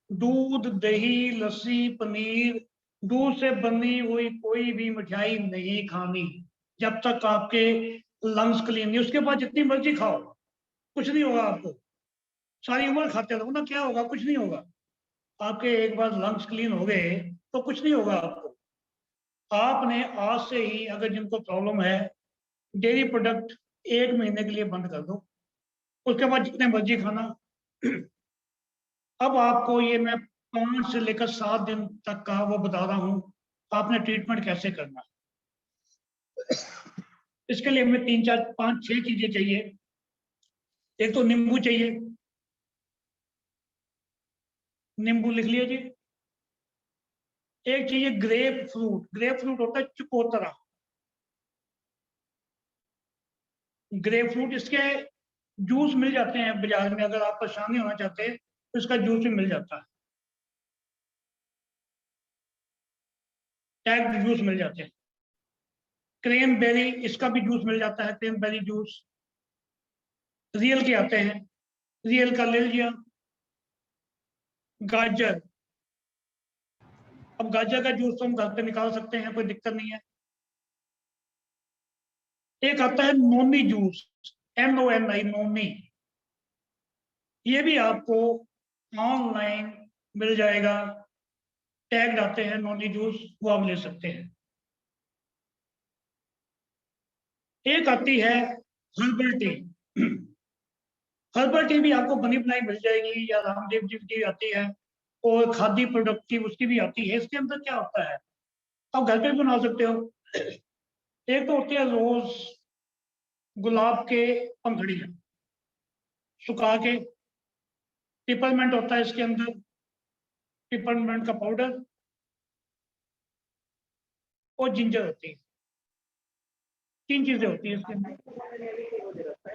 दूध, दही, लस्सी, पनीर, दूध से बनी हुई कोई भी मिठाई नहीं खानी जब तक आपके लंग्स क्लीन नहीं। उसके बाद जितनी मर्जी खाओ, कुछ नहीं होगा आपको। सारी उम्र खाते रहो ना, क्या होगा? कुछ नहीं होगा। आपके एक बार लंग्स क्लीन हो गए तो कुछ नहीं होगा आपको। आपने आज से ही, अगर जिनको प्रॉब्लम है, डेयरी प्रोडक्ट 1 महीने के लिए बंद कर दो, उसके बाद जितने मर्जी खाना। अब आपको ये मैं 5 से लेकर 7 दिन तक का वो बता रहा हूँ, आपने ट्रीटमेंट कैसे करना। इसके लिए हमें 3, 4, 5, 6 चीजें चाहिए। एक तो नींबू चाहिए, नींबू लिख लिया जी। एक चाहिए ग्रेप फ्रूट। ग्रेप फ्रूट होता है चकोतरा। ग्रेप फ्रूट, इसके जूस मिल जाते हैं बाजार में, अगर आप परेशानी होना चाहते हैं तो इसका जूस भी मिल जाता है, टैग जूस मिल जाते हैं। क्रैनबेरी, इसका भी जूस मिल जाता है, क्रैनबेरी जूस। रियल के आते हैं, रियल का ले लिया। गाजर, अब गाजर का जूस तो हम घर पे निकाल सकते हैं, कोई दिक्कत नहीं है। एक आता है नोनी जूस, NONI, नोनी। ये भी आपको ऑनलाइन मिल जाएगा, टैग आते हैं नोनी जूस, वो आप ले सकते हैं। एक आती है हर्बल टी। हर्बल टी भी आपको बनी बनाई मिल जाएगी, या रामदेव जी की आती है, और खादी प्रोडक्ट की उसकी भी आती है। इसके अंदर क्या होता है, आप घर पे भी बना सकते हो। एक तो होती है रोज गुलाब के पंखड़ियां सुखा के, पिपरमेंट होता है इसके अंदर, पिपरमेंट का पाउडर, और जिंजर होती है। 3 चीजें होती है इसके अंदर।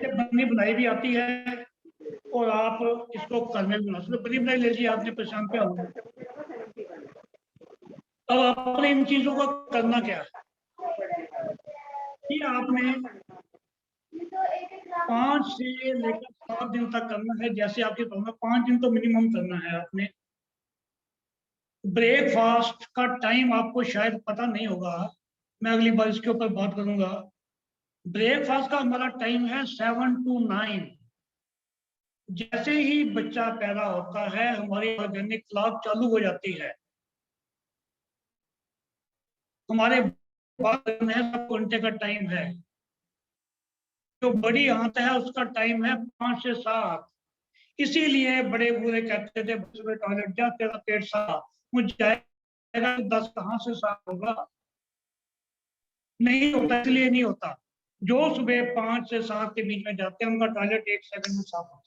ये बनी बनाई भी आती है, और आप इसको घर में भी बना सकते हो। बनी बनाई ले लीजिए, आपने परेशान क्या होगा। अब आपने इन चीजों को करना क्या है, कि आपने 5 से लेकर 7 दिन तक करना है। जैसे आपके 5 दिन तो मिनिमम करना है आपने। ब्रेकफास्ट का टाइम आपको शायद पता नहीं होगा, मैं अगली बार इसके ऊपर बात करूंगा। ब्रेकफास्ट का हमारा टाइम है 7 to 9। जैसे ही बच्चा पैदा होता है, हमारी ऑर्गेनिक क्लॉक चालू हो जाती है। हमारे 12 घंटे का टाइम है। जो बड़ी आंत है उसका टाइम है 5 से 7। इसीलिए बड़े बूढ़े कहते थे, टॉयलेट जा, तेरा पेट साफ मुझ जाएगा, 10 कहाँ से साफ होगा। नहीं होता, इसलिए नहीं होता। जो सुबह 5 से 7 के बीच में जाते हैं, उनका टॉयलेट 1 सेकंड में साफ होता है।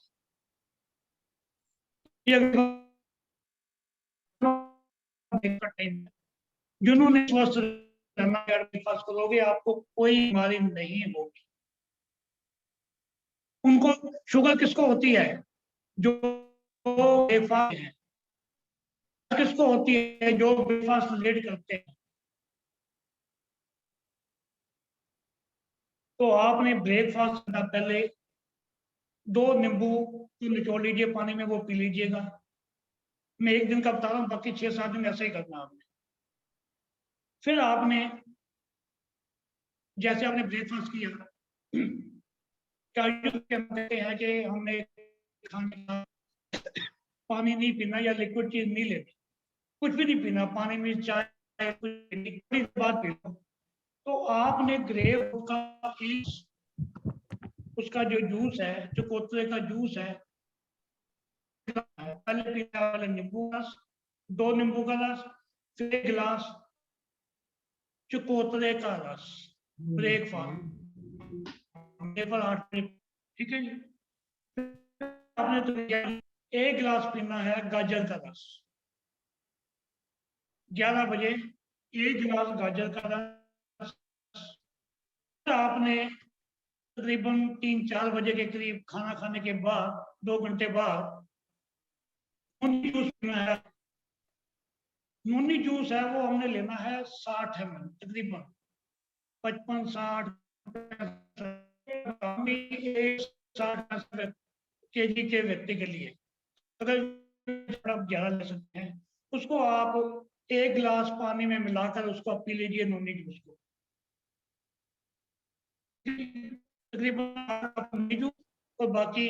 जिन्होंने स्वस्थ रहना, ब्रेकफास्ट करोगे आपको कोई बीमारी नहीं होगी। उनको शुगर किसको होती है, जो ब्रेकफास्ट है, किसको होती है, जो ब्रेकफास्ट लेट करते हैं। तो आपने ब्रेकफास्ट करना पहले 2 नींबू निचोड़ लीजिए पानी में, वो पी लीजिएगा। मैं 1 दिन का बता रहा हूँ, बाकी 6-7 दिन ऐसे ही करना आपने। फिर आपने जैसे आपने ब्रेकफास्ट किया, कहते हैं कि हमने खाने का पानी नहीं पीना या लिक्विड चीज नहीं लेनी, कुछ भी नहीं पीना, पानी में चाय कुछ बात पी लो। तो आपने ग्रेप का उसका जो जूस है, जो कोतरे का जूस है, पहले पीने वाले नींबू का रस, 2 नींबू का रस, फिर 1 गिलास चकोतरे का रस ब्रेकफास्ट, पेपर 8, ठीक है जी। आपने तो 1 गिलास पीना है गाजर का रस, 11 बजे 1 गिलास गाजर का रस। आपने तकरीबन 3-4 बजे के करीब खाना खाने के बाद 2 घंटे बाद नूनी जूस पीना है। नूनी जूस है वो हमने लेना है 60 ml, तकरीबन 55-60 kg के व्यक्ति के लिए। अगर आप 11 ले सकते हैं, उसको आप 1 गिलास पानी में मिलाकर उसको आप पी लीजिए नूनी जूस को। तकरीबन जूस और बाकी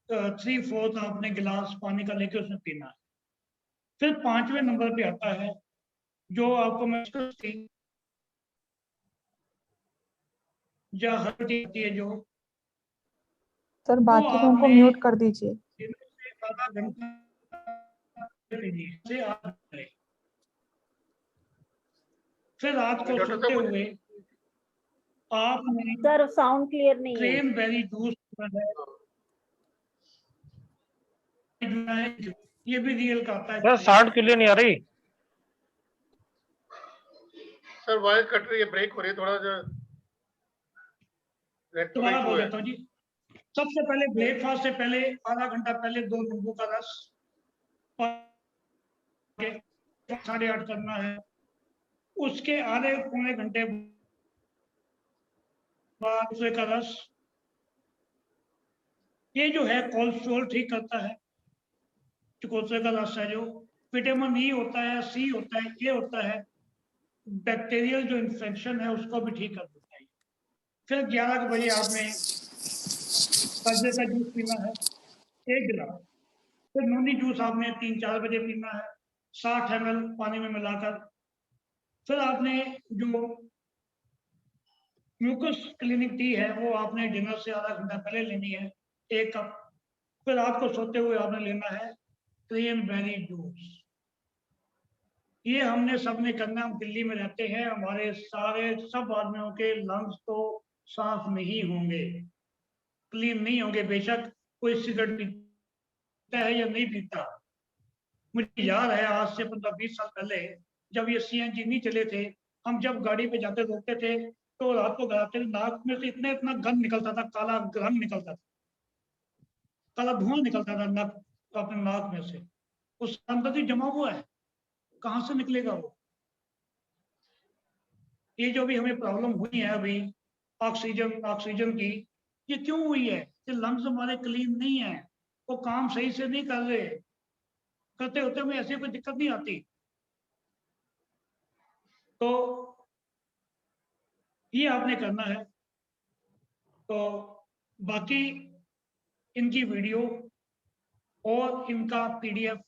3/4 आपने गिलास पानी का लेके उसमें पीना है। फिर 5वें नंबर पे आता है जो आपको मैं होती है जो सर बाकी लोगों को म्यूट कर दीजिए। आधा घंटा से फिर रात को सोते हुए आपने सर साउंड क्लियर नहीं है। क्रैनबेरी जूस ये भी रियल का आता है। सर साउंड क्लियर नहीं आ रही। सर वॉइस कट रही है, ब्रेक हो रही है थोड़ा सा। दोबारा बोल देता हूँ जी। सबसे पहले ब्रेकफास्ट से पहले आधा घंटा पहले 2 नींबू का रस 8:30 करना है। उसके आधे पौने घंटे बाद दूसरे का रस, ये जो है कोलेस्ट्रॉल ठीक करता है। चकोतरे का रस है जो विटामिन ई होता है, सी होता है, ए होता है, बैक्टीरियल जो इन्फेक्शन है उसको भी ठीक कर देता है। फिर 11 बजे आपने गाजर का जूस पीना है 1 गिलास। फिर नूनी जूस आपने 3-4 बजे पीना है 60 ml पानी में मिलाकर। फिर आपने जो म्यूकस क्लिनिक टी है वो आपने डिनर से आधा घंटा पहले लेनी है 1 कप। फिर रात को सोते हुए आपने लेना है क्रैनबेरी जूस। ये हमने सबने करना। हम दिल्ली में रहते हैं, हमारे सब आदमियों के लंग्स तो साफ नहीं होंगे, क्लीन नहीं होंगे। बेशक कोई सिगरेट पीता है या नहीं पीता। मुझे याद है आज से 15-20 साल पहले जब ये CNG नहीं चले थे, हम जब गाड़ी पे जाते रोकते थे तो रात को गाते नाक में से इतना गंद निकलता था, काला रंग निकलता था, काला धुआं निकलता था अपने नाक में से। उस अंदर ही जमा हुआ है, कहाँ से निकलेगा वो? ये जो भी हमें प्रॉब्लम हुई है अभी ऑक्सीजन की, ये क्यों हुई है? कि लंग्स हमारे क्लीन नहीं है, वो काम सही से नहीं कर रहे। करते होते हमें ऐसी कोई दिक्कत नहीं आती। तो ये आपने करना है। तो बाकी इनकी वीडियो और इनका PDF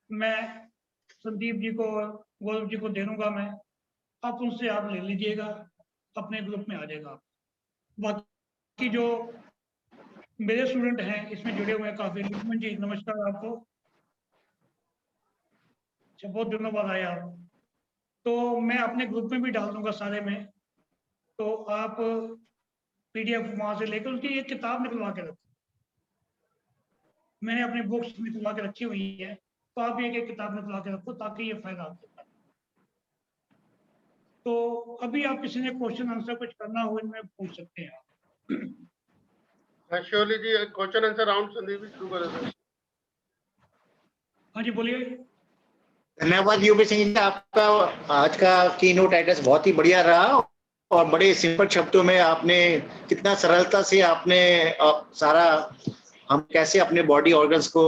मैं संदीप जी को, गौरव जी को दे दूंगा मैं। आप उनसे आप ले लीजिएगा, अपने ग्रुप में आ जाएगा। बाकी जो मेरे स्टूडेंट हैं इसमें जुड़े हुए हैं काफी। लक्ष्मण जी नमस्कार आपको, बहुत दिनों बाद आए आप। तो मैं अपने ग्रुप में भी डाल दूंगा सारे में, तो आप PDF वहां से लेकर उसकी एक किताब निकलवा के रखो। मैंने अपनी बुक्स निकलवा के रखी हुई है, तो आप एक किताब निकलवा के रखो ताकि ये फायदा आपको पाए। तो अभी आप किसी ने क्वेश्चन आंसर कुछ करना हो इनमें पूछ सकते हैं आप। श्योरली जी, question answer round Sandeep ji शुरू कर देते हैं। हाँ जी बोलिए। धन्यवाद यूपी सिंह जी, आपका आज का कीनोट एड्रेस बहुत ही बढ़िया रहा और बड़े सिंपल शब्दों में आपने कितना सरलता से आपने सारा हम कैसे अपने बॉडी ऑर्गन्स को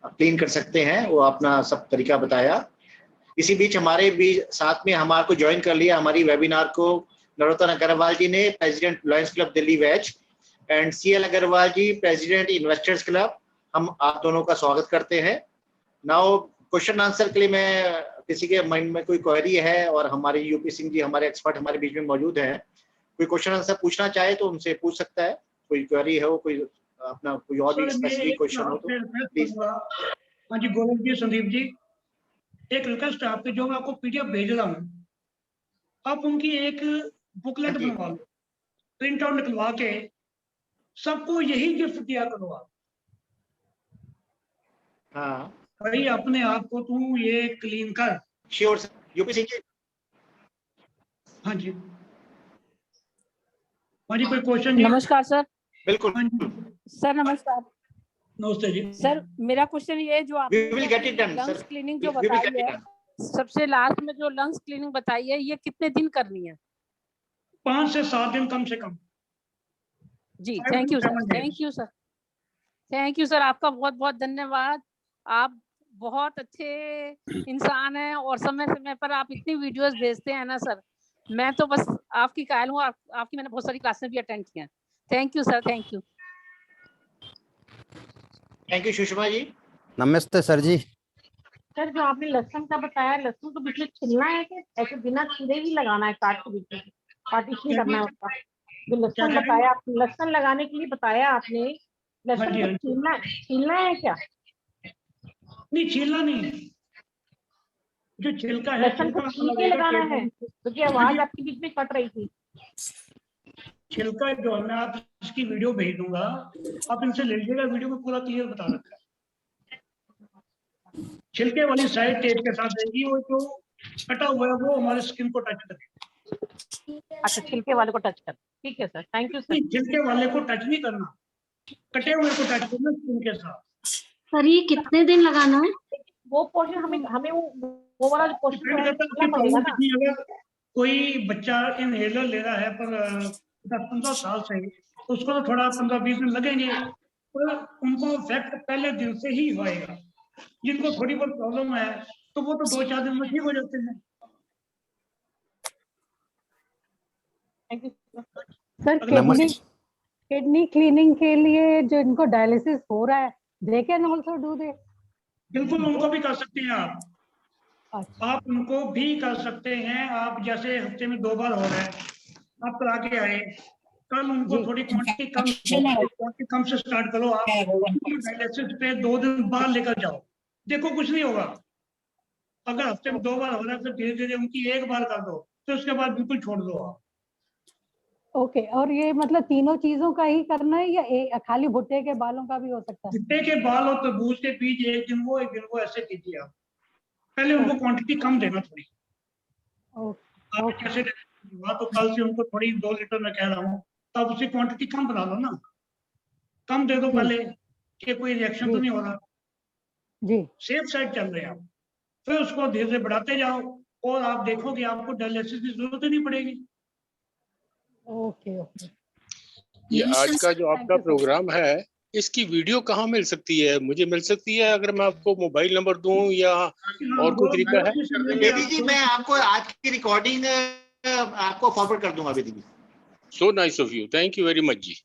क्लीन कर सकते हैं वो अपना सब तरीका बताया। इसी बीच हमारे भी साथ में हमारे को ज्वाइन कर लिया हमारी वेबिनार को नरोत्तम अग्रवाल जी ने, प्रेसिडेंट लायंस क्लब दिल्ली वेज, and CL Agrawal ji, president investors club. हम आप दोनों का स्वागत करते हैं। नाउ क्वेश्चन आंसर के लिए मैं किसी के माइंड में कोई क्वेरी है और हमारे यूपी सिंह जी हमारे एक्सपर्ट हमारे बीच में मौजूद हैं, कोई क्वेश्चन आंसर पूछना चाहे तो उनसे पूछ सकता है। कोई क्वेरी है, कोई अपना कोई और भी स्पेसिफिक क्वेश्चन हो तो प्लीज। हाँ जी गौरव जी, संदीप जी, एक रिक्वेस्ट है आपकी, जो मैं आपको PDF भेज रहा हूँ आप उनकी एक बुकलेट बनवा लो, प्रिंट आउट निकलवा के सबको यही गिफ्ट दिया करो आप। हाँ भाई अपने आप को तू ये क्लीन कर। Sure sir. UP Singh ji. हाँ जी, हाँ जी, कोई क्वेश्चन जी? नमस्कार सर। बिल्कुल हाँ जी, सर नमस्कार। नमस्ते जी। सर मेरा क्वेश्चन ये है, जो We will get it आपने done, लंग्स sir. क्लीनिंग जो We will get बताई it है, done. सबसे लास्ट में जो लंग्स क्लीनिंग बताई है, ये कितने दिन करनी है? 5 से 7 दिन कम से कम जी 5 thank to you sir, 7 days. Thank you sir, thank you sir, आपका बहुत बहुत धन्यवाद। आप बहुत अच्छे इंसान हैं और समय समय पर आप इतनी वीडियोस भेजते हैं ना सर, मैं तो बस आपकी कायल हूँ। आपकी मैंने बहुत सारी क्लासेस भी अटेंड की हैं। Thank you sir, thank you. Thank you Sushma ji. नमस्ते सर जी। सर जो आपने लहसुन का बताया, लहसुन को बीच में छिलना है कि ऐसे बिना छिले ही लगाना है, काट के बीच में पार्टीशन करना है उसका? जो लहसुन बताया, आप लहसुन लगाने के लिए बताया आपने, लहसुन को छीलना है क्या? नहीं, छीलना नहीं, जो छिलका है लहसुन को छील के लगाना है, क्योंकि आवाज आपकी बीच में कट रही थी। छिलका जो है, मैं आप इसकी वीडियो भेज दूंगा, आप इनसे ले लीजिएगा, वीडियो में पूरा क्लियर बता रखा है। छिलके वाली साइड टेप के साथ रहेगी, वो जो कटा हुआ है वो हमारे स्किन को टच करेगा। अच्छा, छिलके वाले को टच कर, ठीक है सर, थैंक यू सर। छिलके वाले को टच नहीं करना, कटे हुए को टच करना स्किन के साथ। सर ये कितने दिन लगाना है? वो पोर्शन हमें वो वाला पोर्शन पड़ेगा ना। अगर कोई बच्चा इनहेलर ले रहा है पर 10-15 साल से, तो उसको तो थोड़ा 15-20 दिन लगेंगे, तो उनको इफेक्ट पहले दिन से ही होएगा। जिनको थोड़ी बहुत प्रॉब्लम है तो वो तो 2-4 दिन में ठीक हो जाते हैं। सर किडनी क्लीनिंग के लिए जो इनको डायलिसिस हो रहा है, they can also do they? बिल्कुल, उनको भी कर सकते हैं आप। अच्छा। आप उनको भी कर सकते हैं। आप जैसे हफ्ते में 2 बार हो रहा है, आप करा के आए, कल उनको थोड़ी क्वांटिटी कम से स्टार्ट करो। आप डायलिसिस पे 2 दिन बाद लेकर जाओ, देखो कुछ नहीं होगा। अगर हफ्ते में 2 बार हो रहा है, फिर धीरे धीरे उनकी 1 बार कर दो, तो उसके बाद बिल्कुल छोड़ दो आप। ओके, और ये मतलब तीनों चीजों का ही करना है या खाली भुट्टे के बालों का भी हो सकता है? भुट्टे के बाल और तरबूज के बीज एक दिन वो ऐसे कीजिए आप। पहले उनको क्वांटिटी कम देना थोड़ी। आप कैसे तो कल से उनको थोड़ी 2 लीटर में कह रहा हूँ, तब उसी क्वांटिटी कम बना लो ना, कम दे दो पहले कि कोई रिएक्शन तो नहीं हो रहा जी, सेफ साइड चल रहे हैं आप। फिर उसको धीरे धीरे बढ़ाते जाओ और आप देखोगे आपको डायलिसिस की जरूरत ही नहीं पड़ेगी। Okay okay. ये आज का जो आपका प्रोग्राम है, इसकी वीडियो कहाँ मिल सकती है? मुझे मिल सकती है अगर मैं आपको मोबाइल नंबर दूं या और कोई तरीका है? बेबी जी, मैं आपको आज की रिकॉर्डिंग आपको फॉरवर्ड कर दूंगा baby ji. So nice of you, thank you very much ji.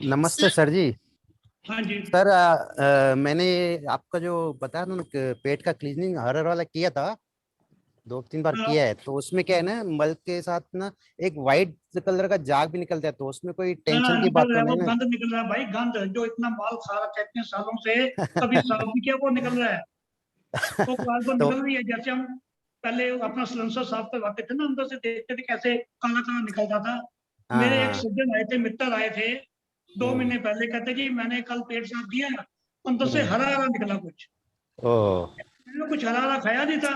नमस्ते सर जी। हाँ जी सर, मैंने आपका जो बताया ना पेट का क्लीनिंग हर वाला किया था, 2-3 बार किया है, तो उसमें क्या है ना, मल के साथ ना एक वाइट कलर का जाग भी निकलता है, तो उसमें कोई टेंशन की बात तो नहीं है? गंद निकल रहा है भाई, गंद जो इतना माल खा रहा है इतने सालों से, कभी साफ भी किया वो निकल रहा है। तो कार्बन निकल रही है। जैसे हम पहले अपना सिलेंसर साफ करवाते थे ना, अंदर से देखते थे कैसे काला काला निकलता था। मेरे एक सज्जन आए थे, मित्र आए थे 2 महीने पहले, कहते जी मैंने कल पेट साफ किया, अंदर से हरा हरा निकला कुछ। मैंने कुछ हरा हरा खाया नहीं था,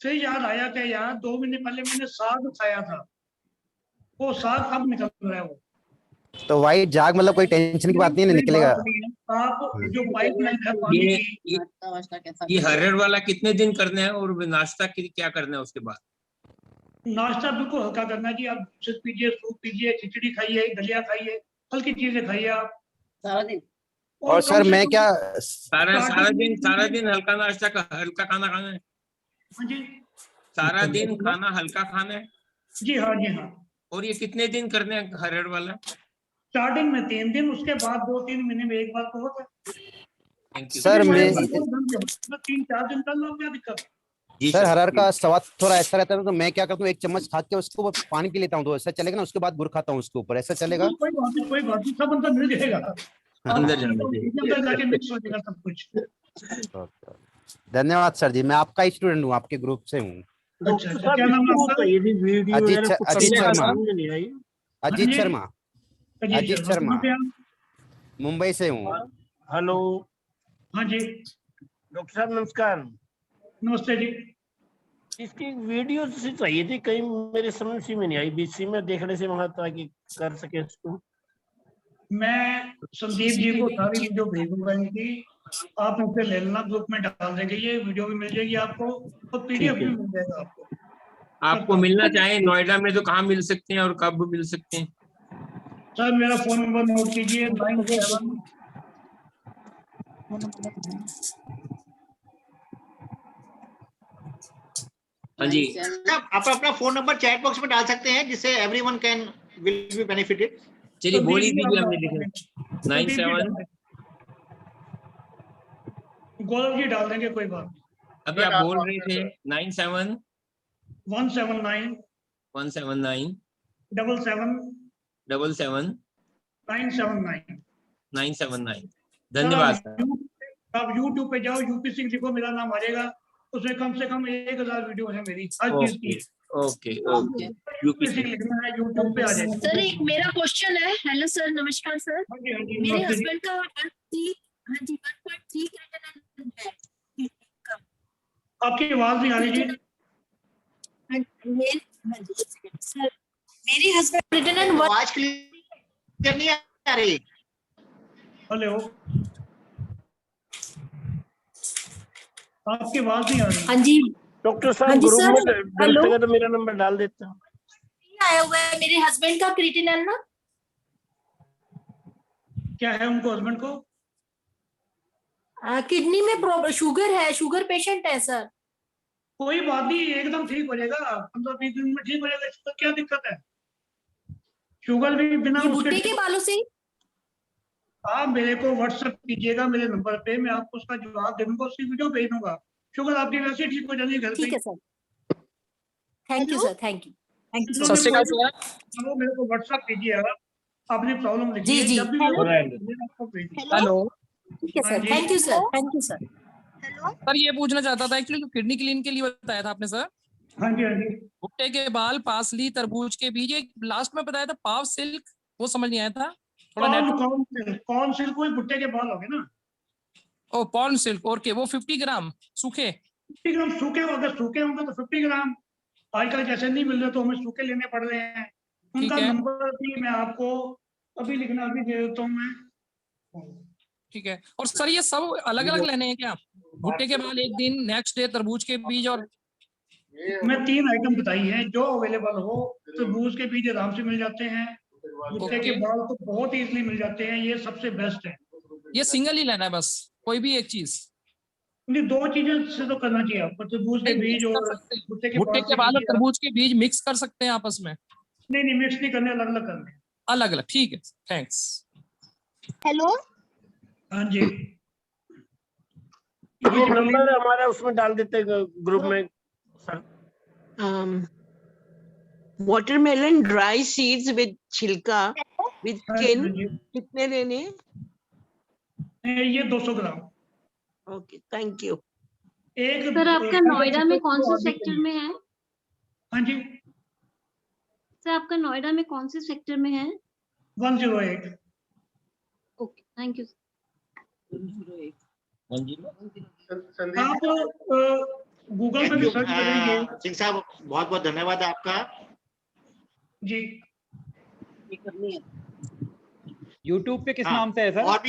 फिर याद आया कि यार 2 महीने पहले मैंने साग खाया था, वो साग अब निकल रहा है। वो तो वाइट जाग मतलब कोई टेंशन की बात नहीं है, निकलेगा। आप जो पाइपलाइन है पानी की, ये हरियर वाला कितने दिन करना है और नाश्ता क्या करना है उसके बाद? नाश्ता बिल्कुल हल्का करना है जी। आप चिप्स पीजिए, सूप पीजिए, खिचड़ी खाइए, दलिया खाइए, हल्की चीजें खाइए आप सारा दिन। और सर मैं क्या सारा दिन हल्का नाश्ता हल्का खाना खाना है? हाँ जी, सारा दिन खाना हल्का खाना है? जी हाँ, जी हाँ। और ये कितने दिन करने हैं हरियर वाला? स्टार्टिंग में 3 दिन, उसके बाद 2-3 महीने में एक बार तो होता है। सर मैं 3-4 दिन कर लो, क्या दिक्कत? सर हरर का स्वाद थोड़ा ऐसा रहता है, तो मैं क्या करता हूँ, 1 चम्मच खा के उसको पानी पी लेता हूँ, तो ऐसा चलेगा ना? उसके बाद गुड़ खाता हूँ उसके ऊपर, ऐसा चलेगा? कोई बात नहीं, सब अंदर मिल जाएगा, अंदर जाके मिक्स हो जाएगा सब कुछ। धन्यवाद सर जी, मैं आपका स्टूडेंट हूँ, आपके ग्रुप से हूँ। अच्छा अच्छा, क्या नाम है आपका? अजीत शर्मा। अजीत जी? शर्मा। अजीत शर्मा। कहाँ से आप? मुंबई से हूँ। हेलो हाँ जी, डॉक्टर साहब नमस्कार। नमस्ते जी। इसकी वीडियो से चाहिए थी, कहीं मेरे समझ सी में नहीं आई, बीच में देखने से वहां ताकि कर सके इसको। मैं संदीप जी को सारी वीडियो भेज दूंगा इनकी, आप उनसे ले लेना, ग्रुप में डाल देंगे, ये वीडियो भी मिल जाएगी आपको और पीडीएफ ठीक भी है। मिल जाएगा आपको। आपको मिलना चाहे नोएडा में तो कहाँ मिल सकते हैं और कब मिल सकते हैं? सर मेरा फोन नंबर नोट कीजिए 97। हाँ जी, आप अपना फोन नंबर चैट बॉक्स में डाल सकते हैं जिससे everyone can will be benefited. चलिए बोल ही दीजिए, हमने लिखा 97। गौरव जी डाल देंगे, कोई बात नहीं। अभी आप बोल रहे थे 97 179 179 77 77 979। 979। धन्यवाद। आप YouTube पे जाओ, यूपी सिंह लिखो, मेरा नाम आ जाएगा, उसमें कम से कम 1000 वीडियो है मेरी हर चीज की। ओके ओके, यूपी सिंह लिखना है, YouTube पे आ जाएगा। सर एक मेरा क्वेश्चन है। हेलो सर, नमस्कार सर। मेरे हस्बैंड का 1.3 है। आपकी आवाज नहीं आ रही जी। सर मेरे हस्बैंड रिटर्न आवाज क्लियर नहीं आ रही। हेलो, आपकी आवाज नहीं आ रही। हाँ जी डॉक्टर हाँ साहब जी ग्रुप सर, में हेलो। डलते तो मेरा नंबर डाल देता हूँ। आया हुआ है मेरे हस्बैंड का क्रिएटिनिन ना। क्या है उनको, हस्बैंड को? किडनी में प्रॉब्लम, शुगर है, शुगर पेशेंट है सर। कोई बात नहीं, एकदम ठीक हो जाएगा, 15-20 दिन में ठीक हो जाएगा। शुगर क्या दिक्कत है? शुगर भी बिना भुट्टे के बालों से। आप मेरे को व्हाट्सएप कीजिएगा मेरे नंबर पे, मैं आपको उसका जवाब दे दूंगा, उसकी वीडियो भेज दूंगा। शुगर आपकी वैसे ही ठीक हो जानी है घर पे। ठीक है sir, thank you sir, thank you. सत श्री अकाल सर। वो मेरे को व्हाट्सएप कीजिए आप, अपनी प्रॉब्लम लिखिए। जी जी, जब भी हेलो। ठीक है sir, thank you sir, thank you sir. Sir ये पूछना चाहता था एक्चुअली, जो किडनी क्लीन के लिए बताया था आपने सर। हाँ जी हाँ जी। भुट्टे के बाल, पासली, तरबूज के बीज, एक लास्ट में बताया था पाव सिल्क, वो समझ नहीं आया था थोड़ा नेट। कौन सिल्क कोई भुट्टे के बाल हो गए ना। ओ पॉर्न सिल्क, ओके, वो 50 ग्राम सूखे। 50 ग्राम सूखे, अगर सूखे होंगे तो 50 ग्राम। आजकल जैसे नहीं मिल रहे तो हमें सूखे लेने पड़ रहे हैं। उनका नंबर भी मैं आपको अभी लिखना अभी दे देता हूँ मैं। ठीक है। और सर ये सब अलग अलग लेने हैं क्या? भुट्टे के बाल एक दिन, नेक्स्ट डे तरबूज के बीज, और मैं 3 आइटम बताई हैं जो अवेलेबल हो। तरबूज के बीज आराम से मिल जाते हैं, भुट्टे के बाल तो बहुत इजीली मिल जाते हैं, ये सबसे बेस्ट है। ये सिंगल ही लेना है बस, कोई भी एक चीज? नहीं, 2 चीजें से तो करना चाहिए आपको, तरबूज के बीज और भुट्टे के बाल और तरबूज के बीज मिक्स कर सकते हैं आपस में? नहीं नहीं, मिक्स नहीं करने, अलग अलग करने। अलग अलग, ठीक है, थैंक्स। हेलो। हाँ जी, ये नंबर हमारा उसमें डाल देते ग्रुप में sir. Watermelon dry seeds with छिलका विद स्किन कितने लेने? ये 200 gram. Okay, thank you. Sir आपका नोएडा में कौन से सेक्टर में है? हाँ जी सर आपका नोएडा में कौन से सेक्टर में है? 108। Okay, thank you. आप गूगल पे भी सर्च करेंगे। सिंह साहब बहुत बहुत धन्यवाद आपका जी। YouTube पे किस नाम से है सर? और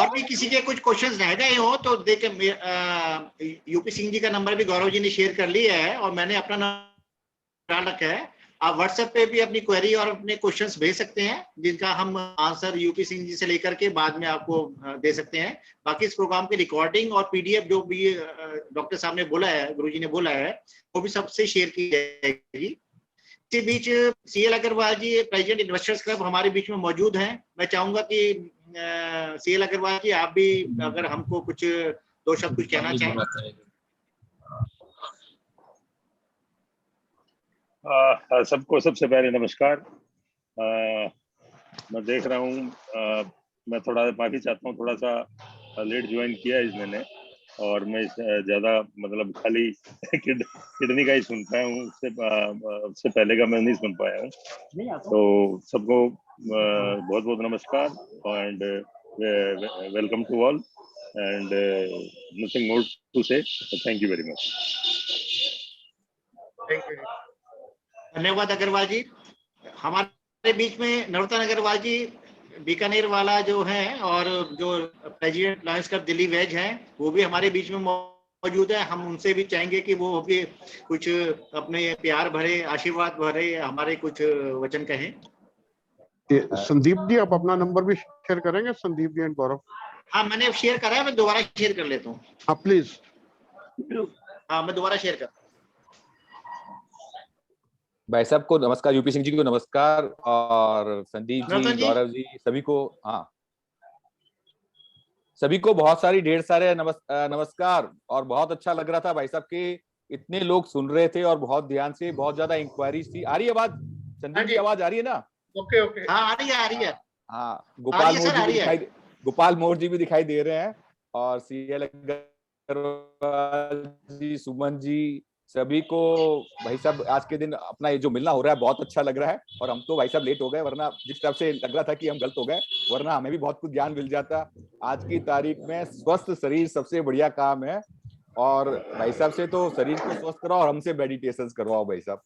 भी किसी के कुछ क्वेश्चंस रह गए हो तो देखिए, यूपी सिंह जी का नंबर भी गौरव जी ने शेयर कर लिया है और मैंने अपना नंबर डाल रखा है। आप व्हाट्सएप पे भी अपनी क्वेरी और अपने क्वेश्चंस भेज सकते हैं जिनका हम आंसर यूपी सिंह जी से लेकर के बाद में आपको दे सकते हैं। बाकी इस प्रोग्राम की रिकॉर्डिंग और पीडीएफ जो भी डॉक्टर साहब ने बोला है, गुरुजी ने बोला है, वो भी सबसे शेयर की जाएगी। इसी बीच CL Agarwal ji president investors club हमारे बीच में मौजूद हैं। मैं चाहूंगा कि सीएल अग्रवाल जी आप भी अगर हमको कुछ 2 शब्द कुछ कहना चाहें। सबको सबसे पहले नमस्कार। मैं देख रहा हूँ, मैं थोड़ा माफी चाहता हूँ, थोड़ा सा लेट ज्वाइन किया इस मैंने, और मैं ज्यादा मतलब खाली किडनी का ही सुन पाया हूँ, उससे पहले का मैं नहीं सुन पाया हूँ। तो सबको बहुत बहुत नमस्कार and welcome to all and nothing more to say. Thank you very much. धन्यवाद अग्रवाल जी। हमारे बीच में नरोत्तम अग्रवाल जी बीकानेर वाला जो है और जो प्रेसिडेंट लायंस क्लब दिल्ली वेज हैं वो भी हमारे बीच में मौजूद है। हम उनसे भी चाहेंगे कि वो भी कुछ अपने प्यार भरे आशीर्वाद भरे हमारे कुछ वचन कहें। संदीप जी आप अपना नंबर भी शेयर करेंगे? संदीप जी एंड गौरव। हाँ मैंने शेयर करा है, मैं दोबारा शेयर कर लेता हूँ। हाँ प्लीज। हाँ मैं दोबारा शेयर कर। भाई साहब को नमस्कार, यूपी सिंह जी को नमस्कार, और संदीप जी, गौरव जी, सभी को, हाँ सभी को बहुत सारी ढेर सारे नमस्कार। और बहुत अच्छा लग रहा था भाई साहब के इतने लोग सुन रहे थे और बहुत ध्यान से, बहुत ज्यादा इंक्वायरीज थी। आ रही है आवाज? संदीप जी आवाज आ रही है ना? Okay okay. हाँ आ रही है, आ रही है। हाँ गोपाल मोर जी भी दिखाई दे रहे हैं, और सीएल अग्रवाल जी, सुमन जी, सभी को भाई साहब आज के दिन अपना ये जो मिलना हो रहा है बहुत अच्छा लग रहा है। और हम तो भाई साहब लेट हो गए, वरना जिस तरफ से लग रहा था कि हम गलत हो गए, वरना हमें भी बहुत कुछ ज्ञान मिल जाता। आज की तारीख में स्वस्थ शरीर सबसे बढ़िया काम है, और भाई साहब से तो शरीर को स्वस्थ कराओ और हमसे मेडिटेशन करवाओ भाई साहब।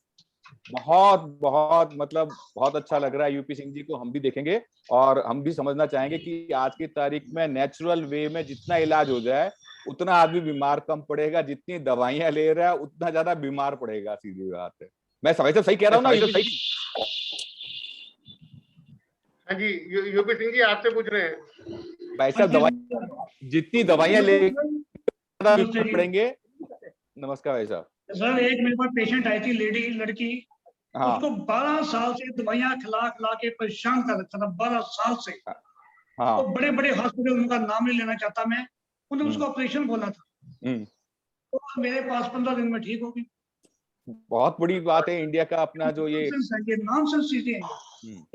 बहुत बहुत मतलब बहुत अच्छा लग रहा है। यूपी सिंह जी को हम भी देखेंगे और हम भी समझना चाहेंगे कि आज की तारीख में नेचुरल वे में जितना इलाज हो जाए उतना आदमी बीमार कम पड़ेगा, जितनी दवाइयां ले रहा है उतना ज्यादा बीमार पड़ेगा। सीधी बात है। मैं सही कह रहा हूँ ना? सही। हाँ जी यूपी सिंह जी आपसे पूछ रहे हैं भाई साहब, दवाई जितनी दवाइयां ले पड़ेंगे। नमस्कार भाई साहब। सर एक मेरे पास पेशेंट आई थी, लड़की, हाँ। उसको 12 साल से दवाइयां खिला के परेशान कर रखा था, 12 साल से। हाँ। तो बड़े बड़े हॉस्पिटल, उनका नाम नहीं लेना चाहता मैं, उन्होंने उसको ऑपरेशन बोला था, तो मेरे पास 15 दिन में ठीक होगी। बहुत बड़ी बात है इंडिया का अपना जो ये नॉनसेंस चीजें हैं।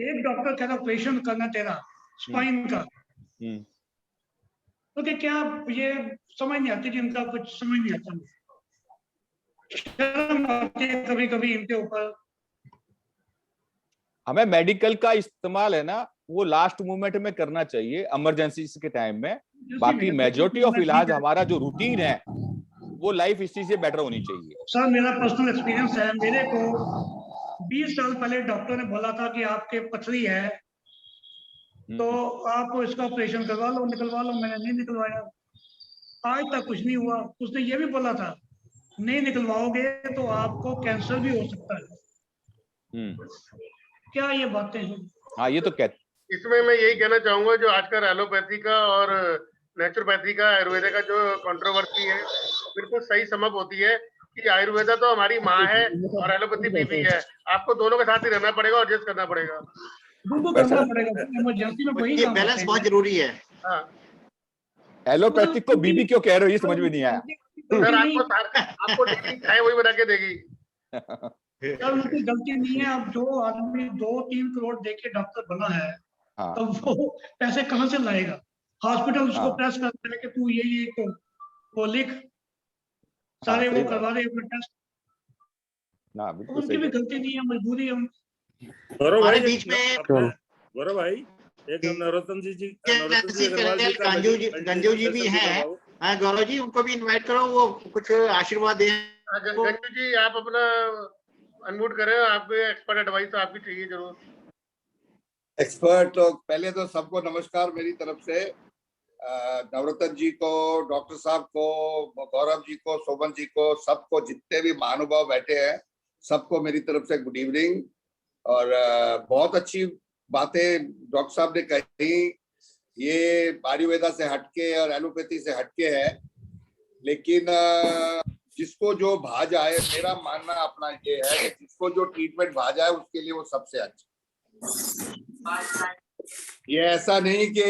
एक डॉक्टर कहता ऑपरेशन करना तेरा स्पाइन का, तो क्या ये समझ नहीं आती, जिनका कुछ समझ नहीं आता, शर्म आती है कभी कभी इनके ऊपर। हमें मेडिकल का इस्तेमाल है ना वो लास्ट मोमेंट में करना चाहिए, इमरजेंसी के टाइम में। बाकी मेजॉरिटी ऑफ इलाज हमारा जो रूटीन है वो लाइफ इसी से बेटर होनी चाहिए। सर मेरा पर्सनल एक्सपीरियंस है, मेरे को 20 साल पहले डॉक्टर ने बोला था कि आपके पथरी है तो आप इसका ऑपरेशन करवा लो, निकलवा लो। मैंने नहीं निकलवाया, आज तक कुछ नहीं हुआ। उसने ये भी बोला था नहीं निकलवाओगे तो आपको कैंसर भी हो सकता है। क्या ये बातें हैं? हाँ ये तो इसमें मैं यही कहना चाहूंगा, जो आजकल एलोपैथी का और नेचुरोपैथी का, आयुर्वेदा का जो कंट्रोवर्सी है बिल्कुल सही समझ होती है कि आयुर्वेदा तो हमारी माँ है और एलोपैथी बीवी है। आपको दोनों के साथ ही रहना पड़ेगा और एडजस्ट करना पड़ेगा। ये बैलेंस बहुत जरूरी है। एलोपैथिक को बीबी क्यों कह रहे हो ये समझ में नहीं आया। सर आपको चाहे वही बना के देगी। सर उनकी गलती नहीं है। अब जो आदमी 2-3 करोड़ देके डॉक्टर बना है, तो वो पैसे कहाँ से लाएगा? हॉस्पिटल उसको प्रेस करता है कि तू ये तो वो लिख, सारे वो करवा दे अपने टेस्ट। ना बिल्कुल उनकी भी गलती नहीं है, मजबूरी है। गौरव भाई बीच में गौरव भाई एक नरोत्तम जी गंजू जी भी हैं। हाँ गौरव जी उनको भी इनवाइट करो, वो कुछ आशीर्वाद दें। गंजू जी आप अपना अनम्यूट करें, आपके एक्सपर्ट एडवाइस आपकी चाहिए जरूर। एक्सपर्ट तो पहले तो सबको नमस्कार मेरी तरफ से। नवरत्न जी को, डॉक्टर साहब को, गौरव जी को, शोभन जी को, सबको, जितने भी महानुभाव बैठे हैं सबको मेरी तरफ से गुड इवनिंग। और बहुत अच्छी बातें डॉक्टर साहब ने कही। ये आयुर्वेदा से हटके और एलोपैथी से हटके है, लेकिन जिसको जो भा जाए, मेरा मानना अपना ये है कि जिसको जो ट्रीटमेंट भा जाए उसके लिए वो सबसे अच्छा। ये ऐसा नहीं कि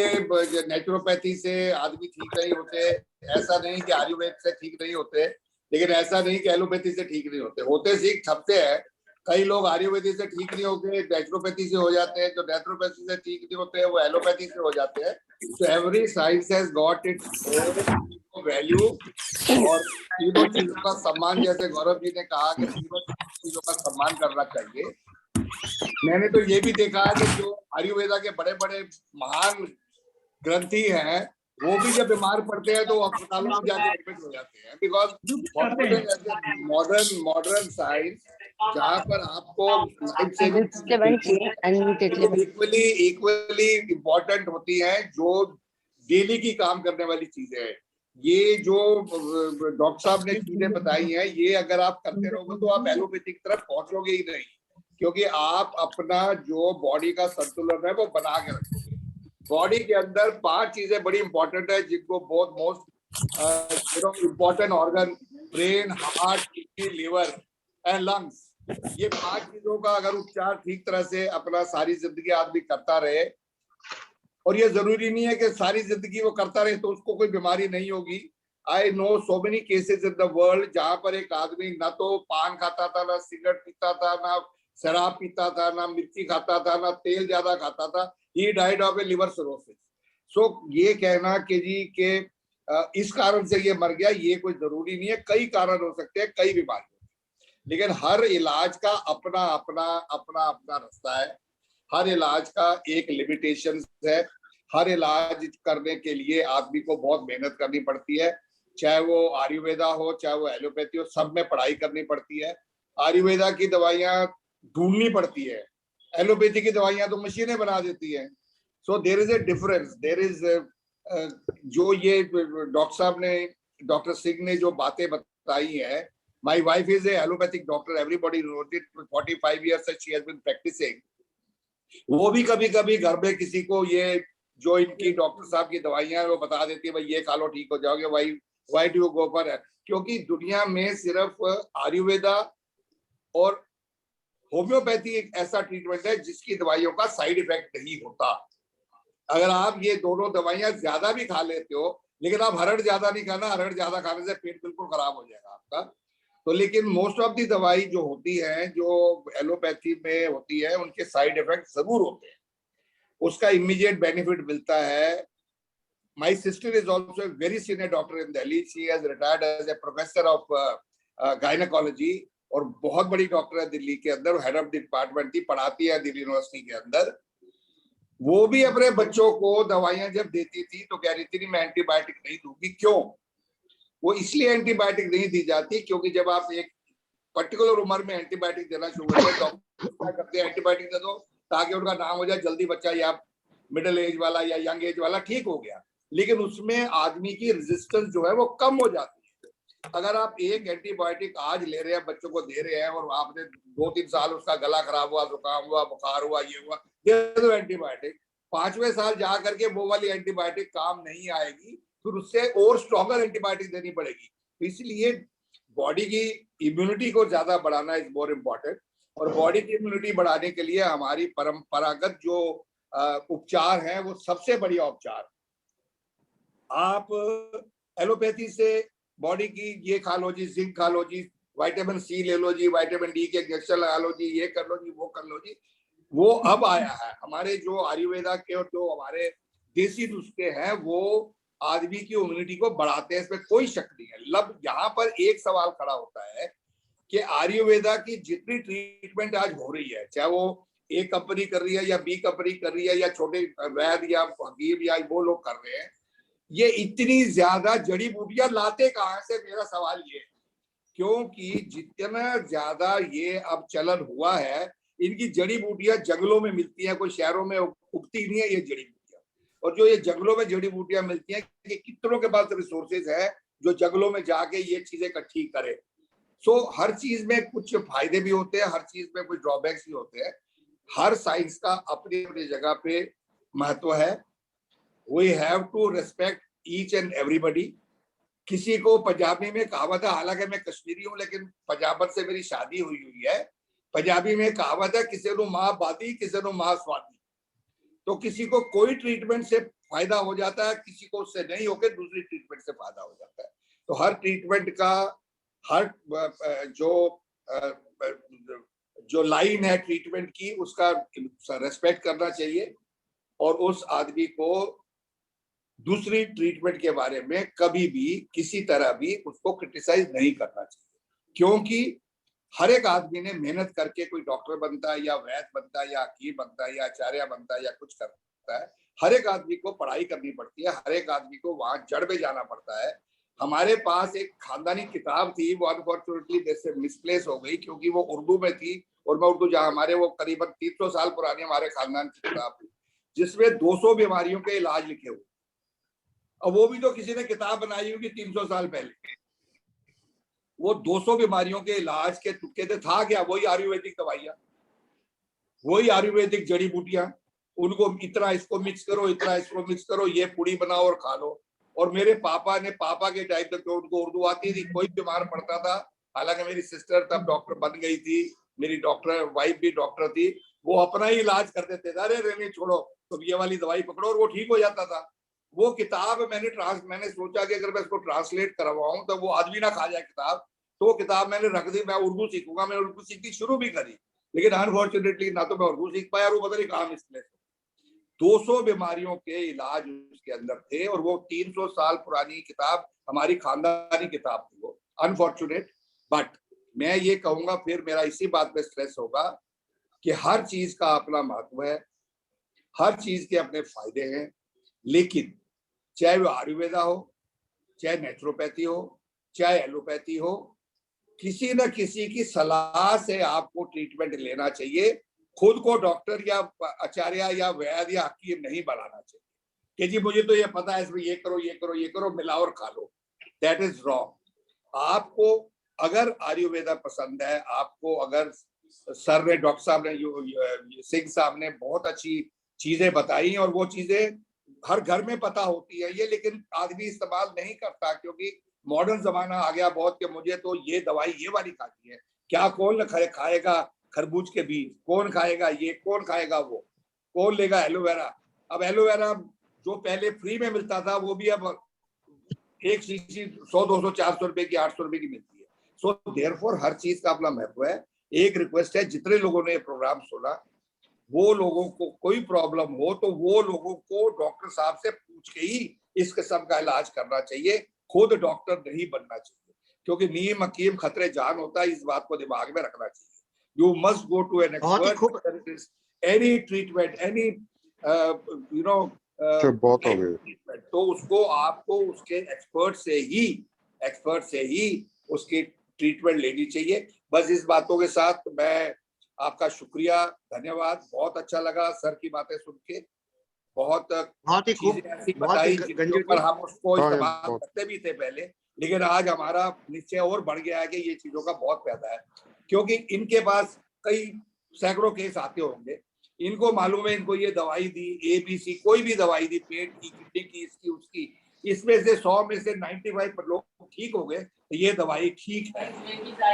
नेचुरोपैथी से आदमी ठीक नहीं होते, ऐसा नहीं कि आयुर्वेद से ठीक नहीं होते, लेकिन ऐसा नहीं कि एलोपैथी से ठीक नहीं होते। होते सीख सबसे है। कई लोग आयुर्वेदी से ठीक नहीं होते, नेचुरोपैथी से हो जाते हैं। जो नेचुरोपैथी से ठीक नहीं होते हैं वो एलोपैथी से हो जाते हैं। So every science has got its own value और तीनों चीजों का सम्मान, जैसे गौरव जी ने कहा कि तीनों चीजों का सम्मान करना चाहिए। मैंने तो ये भी देखा है कि जो आयुर्वेदा के बड़े बड़े महान ग्रंथी हैं वो भी जब बीमार पड़ते हैं तो अस्पतालों में जाके एडमिट हो जाते हैं, बिकॉज मॉडर्न साइंस जहाँ पर आपको इक्वली इम्पोर्टेंट होती है जो डेली की काम करने वाली चीजें हैं। ये जो डॉक्टर साहब ने चीजें बताई हैं, ये अगर आप करते रहोगे तो आप एलोपैथी की तरफ पहुंचोगे ही नहीं, क्योंकि आप अपना जो बॉडी का संतुलन है वो बना के रखोगे। बॉडी के अंदर 5 चीजें बड़ी इंपॉर्टेंट है जिनको बहुत most important organ, brain, heart, kidney, liver and lungs, ये 5 चीजों का अगर उपचार ठीक तरह से अपना सारी जिंदगी आदमी करता रहे, और ये जरूरी नहीं है कि सारी जिंदगी वो करता रहे तो उसको कोई बीमारी नहीं होगी। I know so many cases in the world जहां पर एक आदमी ना तो पान खाता था, ना सिगरेट पीता था, ना शराब पीता था, ना मिर्ची खाता था, ना तेल ज्यादा खाता था, he died of a liver cirrhosis। So ये कहना कि जी के इस कारण से ये मर गया, ये कोई जरूरी नहीं है। कई कारण हो सकते हैं, कई बीमारियों, लेकिन हर इलाज का अपना अपना रास्ता है, हर इलाज का एक लिमिटेशन है। हर इलाज करने के लिए आदमी को बहुत मेहनत करनी पड़ती है, चाहे वो आयुर्वेदा हो चाहे वो एलोपैथी हो, सब में पढ़ाई करनी पड़ती है। आयुर्वेदा की दवाइयां ढूंढनी पड़ती है, एलोपैथी की दवाइयां तो मशीनें बना देती हैं। So there is a difference, there is जो ये डॉक्टर साहब ने, डॉक्टर सिंह ने जो बातें बताई है, my wife is a allopathic doctor, everybody knows it, 45 years she has been practising. वो भी कभी कभी घर में किसी को ये जो इनकी डॉक्टर साहब की दवाइयां हैं वो बता देती है, भाई ये खा लो ठीक हो जाओगे, why do you go for, क्योंकि दुनिया में सिर्फ आयुर्वेदा और होम्योपैथी एक ऐसा ट्रीटमेंट है जिसकी दवाइयों का साइड इफेक्ट नहीं होता। अगर आप ये दोनों दवाइयां ज्यादा भी खा लेते हो, लेकिन आप हरड़ ज्यादा नहीं खाना, हरड़ ज्यादा खाने से पेट बिल्कुल खराब हो जाएगा आपका। तो लेकिन मोस्ट ऑफ दी दवाई जो होती है, जो एलोपैथी में होती है, उनके साइड इफेक्ट जरूर होते हैं, उसका इमीडिएट बेनिफिट मिलता है। My sister is also a very senior doctor in Delhi, she has retired as a professor of gynaecology, और बहुत बड़ी डॉक्टर है दिल्ली के अंदर, हेड ऑफ डिपार्टमेंट थी, पढ़ाती है दिल्ली यूनिवर्सिटी के अंदर। वो भी अपने बच्चों को दवाइयां जब देती थी तो कह रही थी मैं एंटीबायोटिक नहीं दूंगी। क्यों? वो इसलिए एंटीबायोटिक नहीं दी जाती क्योंकि जब आप एक पर्टिकुलर उम्र में एंटीबायोटिक देना शुरू करते हैं, डॉक्टर क्या करते हैं, एंटीबायोटिक दे दो ताकि उनका नाम हो जाए, जल्दी बच्चा या मिडिल एज वाला या यंग एज वाला ठीक हो गया, लेकिन उसमें आदमी की रेजिस्टेंस जो है वो कम हो जाती है। अगर आप एक एंटीबायोटिक आज ले रहे हैं, बच्चों को दे रहे हैं, और आपने 2-3 साल उसका गला खराब हुआ, जुकाम हुआ, बुखार हुआ, ये हुआ, दे दो एंटीबायोटिक, 5वें साल जा करके वो वाली एंटीबायोटिक काम नहीं आएगी, फिर उससे और स्ट्रॉन्गर एंटीबायोटिक देनी पड़ेगी। तो इसलिए बॉडी की इम्यूनिटी को ज्यादा बढ़ाना इज मोर इम्पोर्टेंट, और बॉडी की इम्यूनिटी बढ़ाने के लिए हमारी परंपरागत जो उपचार है वो सबसे बढ़िया उपचार। आप एलोपैथी से बॉडी की ये खा लो जी, जिंक खा लो जी, विटामिन सी ले लो जी, विटामिन डी के इंजेक्शन लगा लो जी, ये कर लो जी, वो कर लो जी, वो अब आया है। हमारे जो आयुर्वेदा के और जो हमारे देसी नुस्खे हैं वो आदमी की इम्यूनिटी को बढ़ाते हैं, इसमें कोई शक नहीं है। लब यहाँ पर एक सवाल खड़ा होता है कि आयुर्वेदा की जितनी ट्रीटमेंट आज हो रही है, चाहे वो ए कंपनी कर रही है या बी कंपनी कर रही है या छोटे वैद्य या हकीम या वो लोग कर रहे हैं, ये इतनी ज्यादा जड़ी बूटियां लाते कहाँ से, मेरा सवाल ये है। क्योंकि जितना ज्यादा ये अब चलन हुआ है, इनकी जड़ी बूटियां जंगलों में मिलती हैं, कोई शहरों में उगती नहीं है ये जड़ी बूटियां। और जो ये जंगलों में जड़ी बूटियां मिलती हैं, कि कितनों के पास रिसोर्सेज है जो जंगलों में जाके ये चीजें इकट्ठी करे। सो हर चीज में कुछ फायदे भी होते हैं, हर चीज में कुछ ड्रॉबैक्स भी होते हैं। हर साइंस का अपनी अपनी जगह पे महत्व है। We have to respect each and everybody. किसी को पंजाबी में कहावत है, हालांकि मैं कश्मीरी हूँ लेकिन पंजाबत से मेरी शादी हुई हुई है, पंजाबी में कहावत है, किसी को माँ बादी किसी को माँ स्वादी। तो किसी को कोई ट्रीटमेंट से फायदा हो जाता है, किसी को उससे नहीं होकर दूसरी ट्रीटमेंट से फायदा हो जाता है। तो हर ट्रीटमेंट का हर जो लाइन है ट्रीटमेंट की, उसका रेस्पेक्ट करना चाहिए और उस आदमी को दूसरी ट्रीटमेंट के बारे में कभी भी किसी तरह भी उसको क्रिटिसाइज नहीं करना चाहिए, क्योंकि हर एक आदमी ने मेहनत करके कोई डॉक्टर बनता है या वैद्य बनता है या हकीम बनता है या आचार्य बनता है या कुछ करता है। हर एक आदमी को पढ़ाई करनी पड़ती है, हर एक आदमी को वहां जड़ में जाना पड़ता है। हमारे पास एक खानदानी किताब थी, वो अनफॉर्चुनेटली जैसे मिसप्लेस हो गई क्योंकि वो उर्दू में थी, और मैं उर्दू जहाँ हमारे वो करीबन 300 साल पुरानी हमारे खानदान की किताब थी जिसमें 200 बीमारियों के इलाज लिखे हुए। अब वो भी तो किसी ने किताब बनाई होगी 300 साल पहले। वो 200 बीमारियों के इलाज के तुक्के थे, था क्या? वही आयुर्वेदिक दवाइयां, वही आयुर्वेदिक जड़ी बूटियां, उनको इतना इसको मिक्स करो, इतना इसको मिक्स करो, ये पुड़ी बनाओ और खा लो। और मेरे पापा के टाइम तक तो उनको उर्दू आती थी, कोई बीमार पड़ता था, हालांकि मेरी सिस्टर तब डॉक्टर बन गई थी, मेरी डॉक्टर वाइफ भी डॉक्टर थी, वो अपना ही इलाज कर देते थे, अरे रहने छोड़ो तो ये वाली दवाई पकड़ो, और वो ठीक हो जाता था। वो किताब मैंने सोचा कि अगर मैं इसको ट्रांसलेट करवाऊं तो वो आदमी ना खा जाए किताब, तो वो किताब मैंने रख दी। मैं उर्दू सीखूंगा, मैंने उर्दू सीखनी शुरू भी करी, लेकिन अनफॉर्चुनेटली ना तो मैं उर्दू सीख पाया, वो पता नहीं कहाँ मिसप्लेस। 200 बीमारियों के इलाज उसके अंदर थे, और वो 300 साल पुरानी किताब हमारी खानदानी किताब थी वो, अनफॉर्चुनेट। बट मैं ये कहूंगा, फिर मेरा इसी बात पे स्ट्रेस होगा कि हर चीज का अपना महत्व है, हर चीज के अपने फायदे हैं, लेकिन चाहे वो आयुर्वेदा हो, चाहे नेचुरोपैथी हो, चाहे एलोपैथी हो, किसी न किसी की सलाह से आपको ट्रीटमेंट लेना चाहिए। खुद को डॉक्टर या आचार्य या वैद्य या हकीम नहीं बनाना चाहिए कि जी मुझे तो ये पता है, इसमें ये करो ये करो ये करो, मिलाओ और खा लो। That is wrong. आपको अगर आयुर्वेदा पसंद है, आपको अगर सर ने, डॉक्टर साहब ने, सिंह साहब ने बहुत अच्छी चीजें बताई, और वो चीजें हर घर में पता होती है ये, लेकिन आदमी इस्तेमाल नहीं करता क्योंकि मॉडर्न जमाना आ गया बहुत कि मुझे तो ये दवाई ये वाली खानी है। क्या कौन खाएगा खरबूज के बीज, कौन खाएगा ये, कौन खाएगा वो, कौन लेगा एलोवेरा। अब एलोवेरा जो पहले फ्री में मिलता था वो भी अब एक शीशी 100, 200, 400 रुपए की, 800 रुपए की मिलती है। सो देयरफॉर हर चीज का अपना महत्व है। एक रिक्वेस्ट है, जितने लोगों ने ये प्रोग्राम सुना, वो लोगों को कोई प्रॉब्लम हो तो वो लोगों को डॉक्टर साहब से पूछ के ही इस किस्म का इलाज करना चाहिए, खुद डॉक्टर नहीं बनना चाहिए, क्योंकि नीम हकीम खतरे जान होता है, इस बात को दिमाग में रखना चाहिए। You must go to an expert. Any treatment, any treatment, तो उसको आपको उसके एक्सपर्ट से ही उसकी ट्रीटमेंट लेनी चाहिए। बस इस बातों के साथ मैं आपका शुक्रिया, धन्यवाद। बहुत अच्छा लगा सर की बातें सुन के, बहुत ही खूब ऐसी बताई जिनके ऊपर हम उसको इस्तेमाल करते भी थे पहले, लेकिन आज हमारा निश्चय और बढ़ गया है कि ये चीजों का बहुत फायदा है, क्योंकि इनके पास कई सैकड़ों केस आते होंगे, इनको मालूम है, इनको ये दवाई दी, ABC कोई भी दवाई दी, पेट की, किडनी की, इसकी उसकी, इसमें से 100 में से 95 लोग ठीक हो गए, तो ये दवाई ठीक है।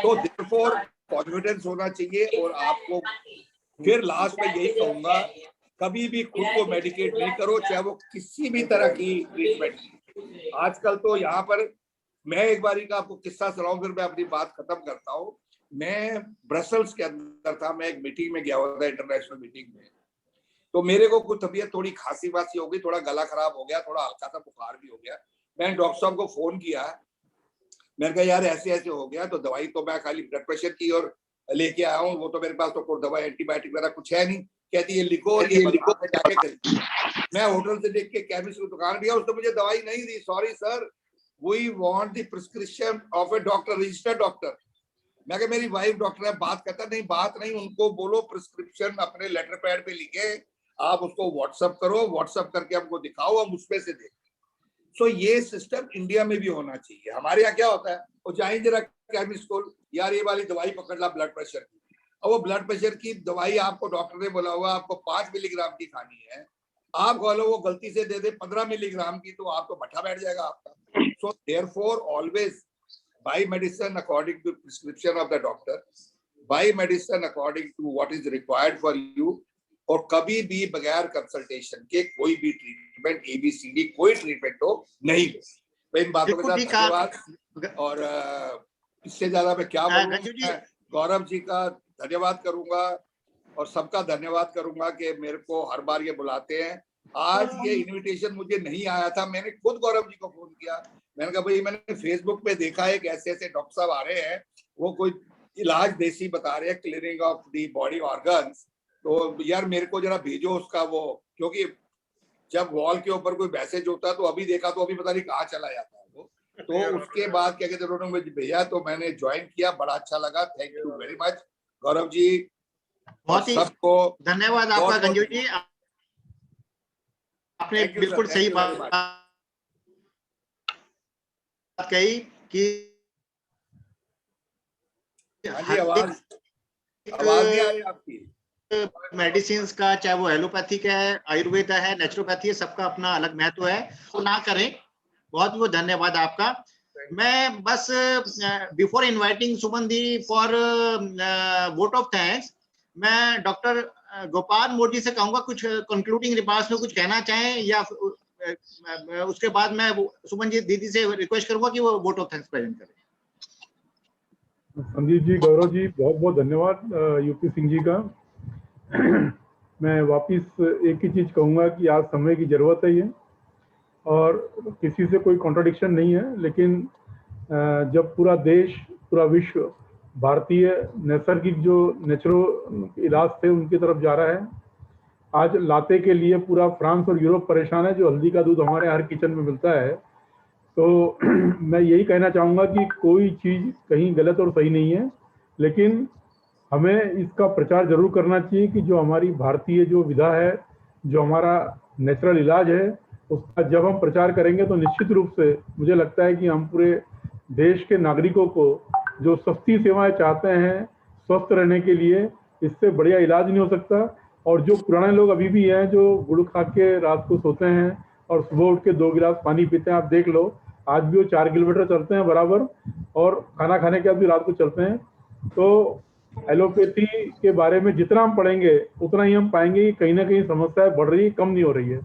तो देयरफॉर कॉन्फिडेंस होना चाहिए। और आपको फिर लास्ट में यही कहूंगा, कभी भी खुद को मेडिकेट नहीं करो, चाहे वो किसी भी तरह की ट्रीटमेंट। आजकल तो यहाँ पर मैं एक बारी का आपको किस्सा सुनाऊं, फिर मैं अपनी बात खत्म करता हूँ। मैं ब्रसल्स के अंदर था, मैं एक मीटिंग में गया हुआ था, इंटरनेशनल मीटिंग में, तो मेरे को कुछ तबीयत थोड़ी खांसी वासी हो गई, थोड़ा गला खराब हो गया, थोड़ा हल्का सा बुखार भी हो गया। मैंने डॉक्टर साहब को फोन किया, मैंने कहा यार ऐसे ऐसे हो गया, तो दवाई तो मैं खाली ब्लड प्रेशर की और लेके आया हूँ, वो तो मेरे पास तो कोई दवाई एंटीबायोटिक वगैरह कुछ है नहीं। कहती है लिखो और ये लिखो, जाके खरीदो। मैं होटल से देख के केमिस्ट की दुकान गया, उसने मुझे दवाई नहीं दी। Sorry sir, we want the prescription of a doctor, registered doctor. मैं कहा मेरी वाइफ डॉक्टर है, बात करता नहीं, बात नहीं, उनको बोलो प्रिस्क्रिप्शन अपने लेटर पैड पे लिखे, आप उसको व्हाट्सएप करो, व्हाट्सएप करके हमको दिखाओ, हम उसमें से देखें। सो ये सिस्टम इंडिया में भी होना चाहिए। हमारे यहाँ क्या होता है, वो जाए जरा केमिस्ट को, यार ये वाली दवाई पकड़ ला ब्लड प्रेशर की, और वो ब्लड प्रेशर की दवाई आपको डॉक्टर ने बोला हुआ आपको 5 मिलीग्राम की खानी है, आप बोलो वो गलती से दे दे 15 मिलीग्राम की, तो आपको भट्ठा बैठ जाएगा आपका। So therefore always buy medicine according to prescription of the doctor, buy medicine according to what is required for you, और कभी भी बगैर कंसल्टेशन के कोई भी ट्रीटमेंट, ABCD कोई ट्रीटमेंट हो नहीं लो। तो इन बातों के साथ धन्यवाद, और इससे ज्यादा मैं क्या बोलूं। गौरव जी का धन्यवाद करूंगा और सबका धन्यवाद करूंगा कि मेरे को हर बार ये बुलाते हैं, आज ये इनविटेशन मुझे नहीं आया था, मैंने खुद गौरव जी को फोन किया, मैंने कहा भाई मैंने फेसबुक पे देखा है कि ऐसे ऐसे डॉक्टर साहब आ रहे हैं, वो कोई इलाज देसी बता रहे हैं, cleaning of the body organs, तो यार मेरे को जरा भेजो उसका वो, क्योंकि जब वॉल के ऊपर कोई मैसेज होता है तो अभी देखा तो अभी पता नहीं कहाँ चला जाता है वो। तो उसके बाद क्या कहते हैं उन्होंने मुझे भेजा, तो मैंने ज्वाइन किया, बड़ा अच्छा लगा। Thank you very much Gaurav ji, बहुत ही सबको धन्यवाद आपका गंजू जी, आपने बिल्कुल सही बात कही कि आवाज नहीं आ रही आपकी। मेडिसिन का, चाहे वो एलोपैथिक है, आयुर्वेद है, नेचुरोपैथी है, सबका अपना अलग महत्व है, तो ना करें। बहुत बहुत धन्यवाद आपका। मैं बस before inviting Suman the for vote of thanks, मैं डॉक्टर गोपाल मोदी से कहूंगा कुछ कंक्लूडिंग रिमार्क्स में कुछ कहना चाहें, या उसके बाद मैं सुमन जी दीदी से रिक्वेस्ट करूंगा कि वो वोट ऑफ थैंक्स प्रेजेंट करें। संदीप जी, गौरव जी, बहुत बहुत धन्यवाद यूपी सिंह जी का। मैं वापिस एक ही चीज कहूंगा कि आज समय की जरूरत है ये, और किसी से कोई कॉन्ट्रडिक्शन नहीं है, लेकिन जब पूरा देश, पूरा विश्व भारतीय नैसर्गिक जो नेचुरल इलाज थे उनकी तरफ जा रहा है, आज लाते के लिए पूरा फ्रांस और यूरोप परेशान है, जो हल्दी का दूध हमारे हर किचन में मिलता है। तो मैं यही कहना चाहूँगा कि कोई चीज़ कहीं गलत और सही नहीं है, लेकिन हमें इसका प्रचार जरूर करना चाहिए कि जो हमारी भारतीय जो विधा है, जो हमारा नेचुरल इलाज है, उसका जब हम प्रचार करेंगे तो निश्चित रूप से मुझे लगता है कि हम पूरे देश के नागरिकों को जो सस्ती सेवाएं चाहते हैं स्वस्थ रहने के लिए, इससे बढ़िया इलाज नहीं हो सकता। और जो पुराने लोग अभी भी हैं जो गुड़ खा के रात को सोते हैं और सुबह उठ के 2 गिलास पानी पीते हैं, आप देख लो आज भी वो 4 किलोमीटर चलते हैं बराबर, और खाना खाने के बाद भी रात को चलते हैं। तो एलोपैथी के बारे में जितना हम पढ़ेंगे उतना ही हम पाएंगे कि कहीं ना कहीं समस्याएं बढ़ रही है, कम नहीं हो रही है।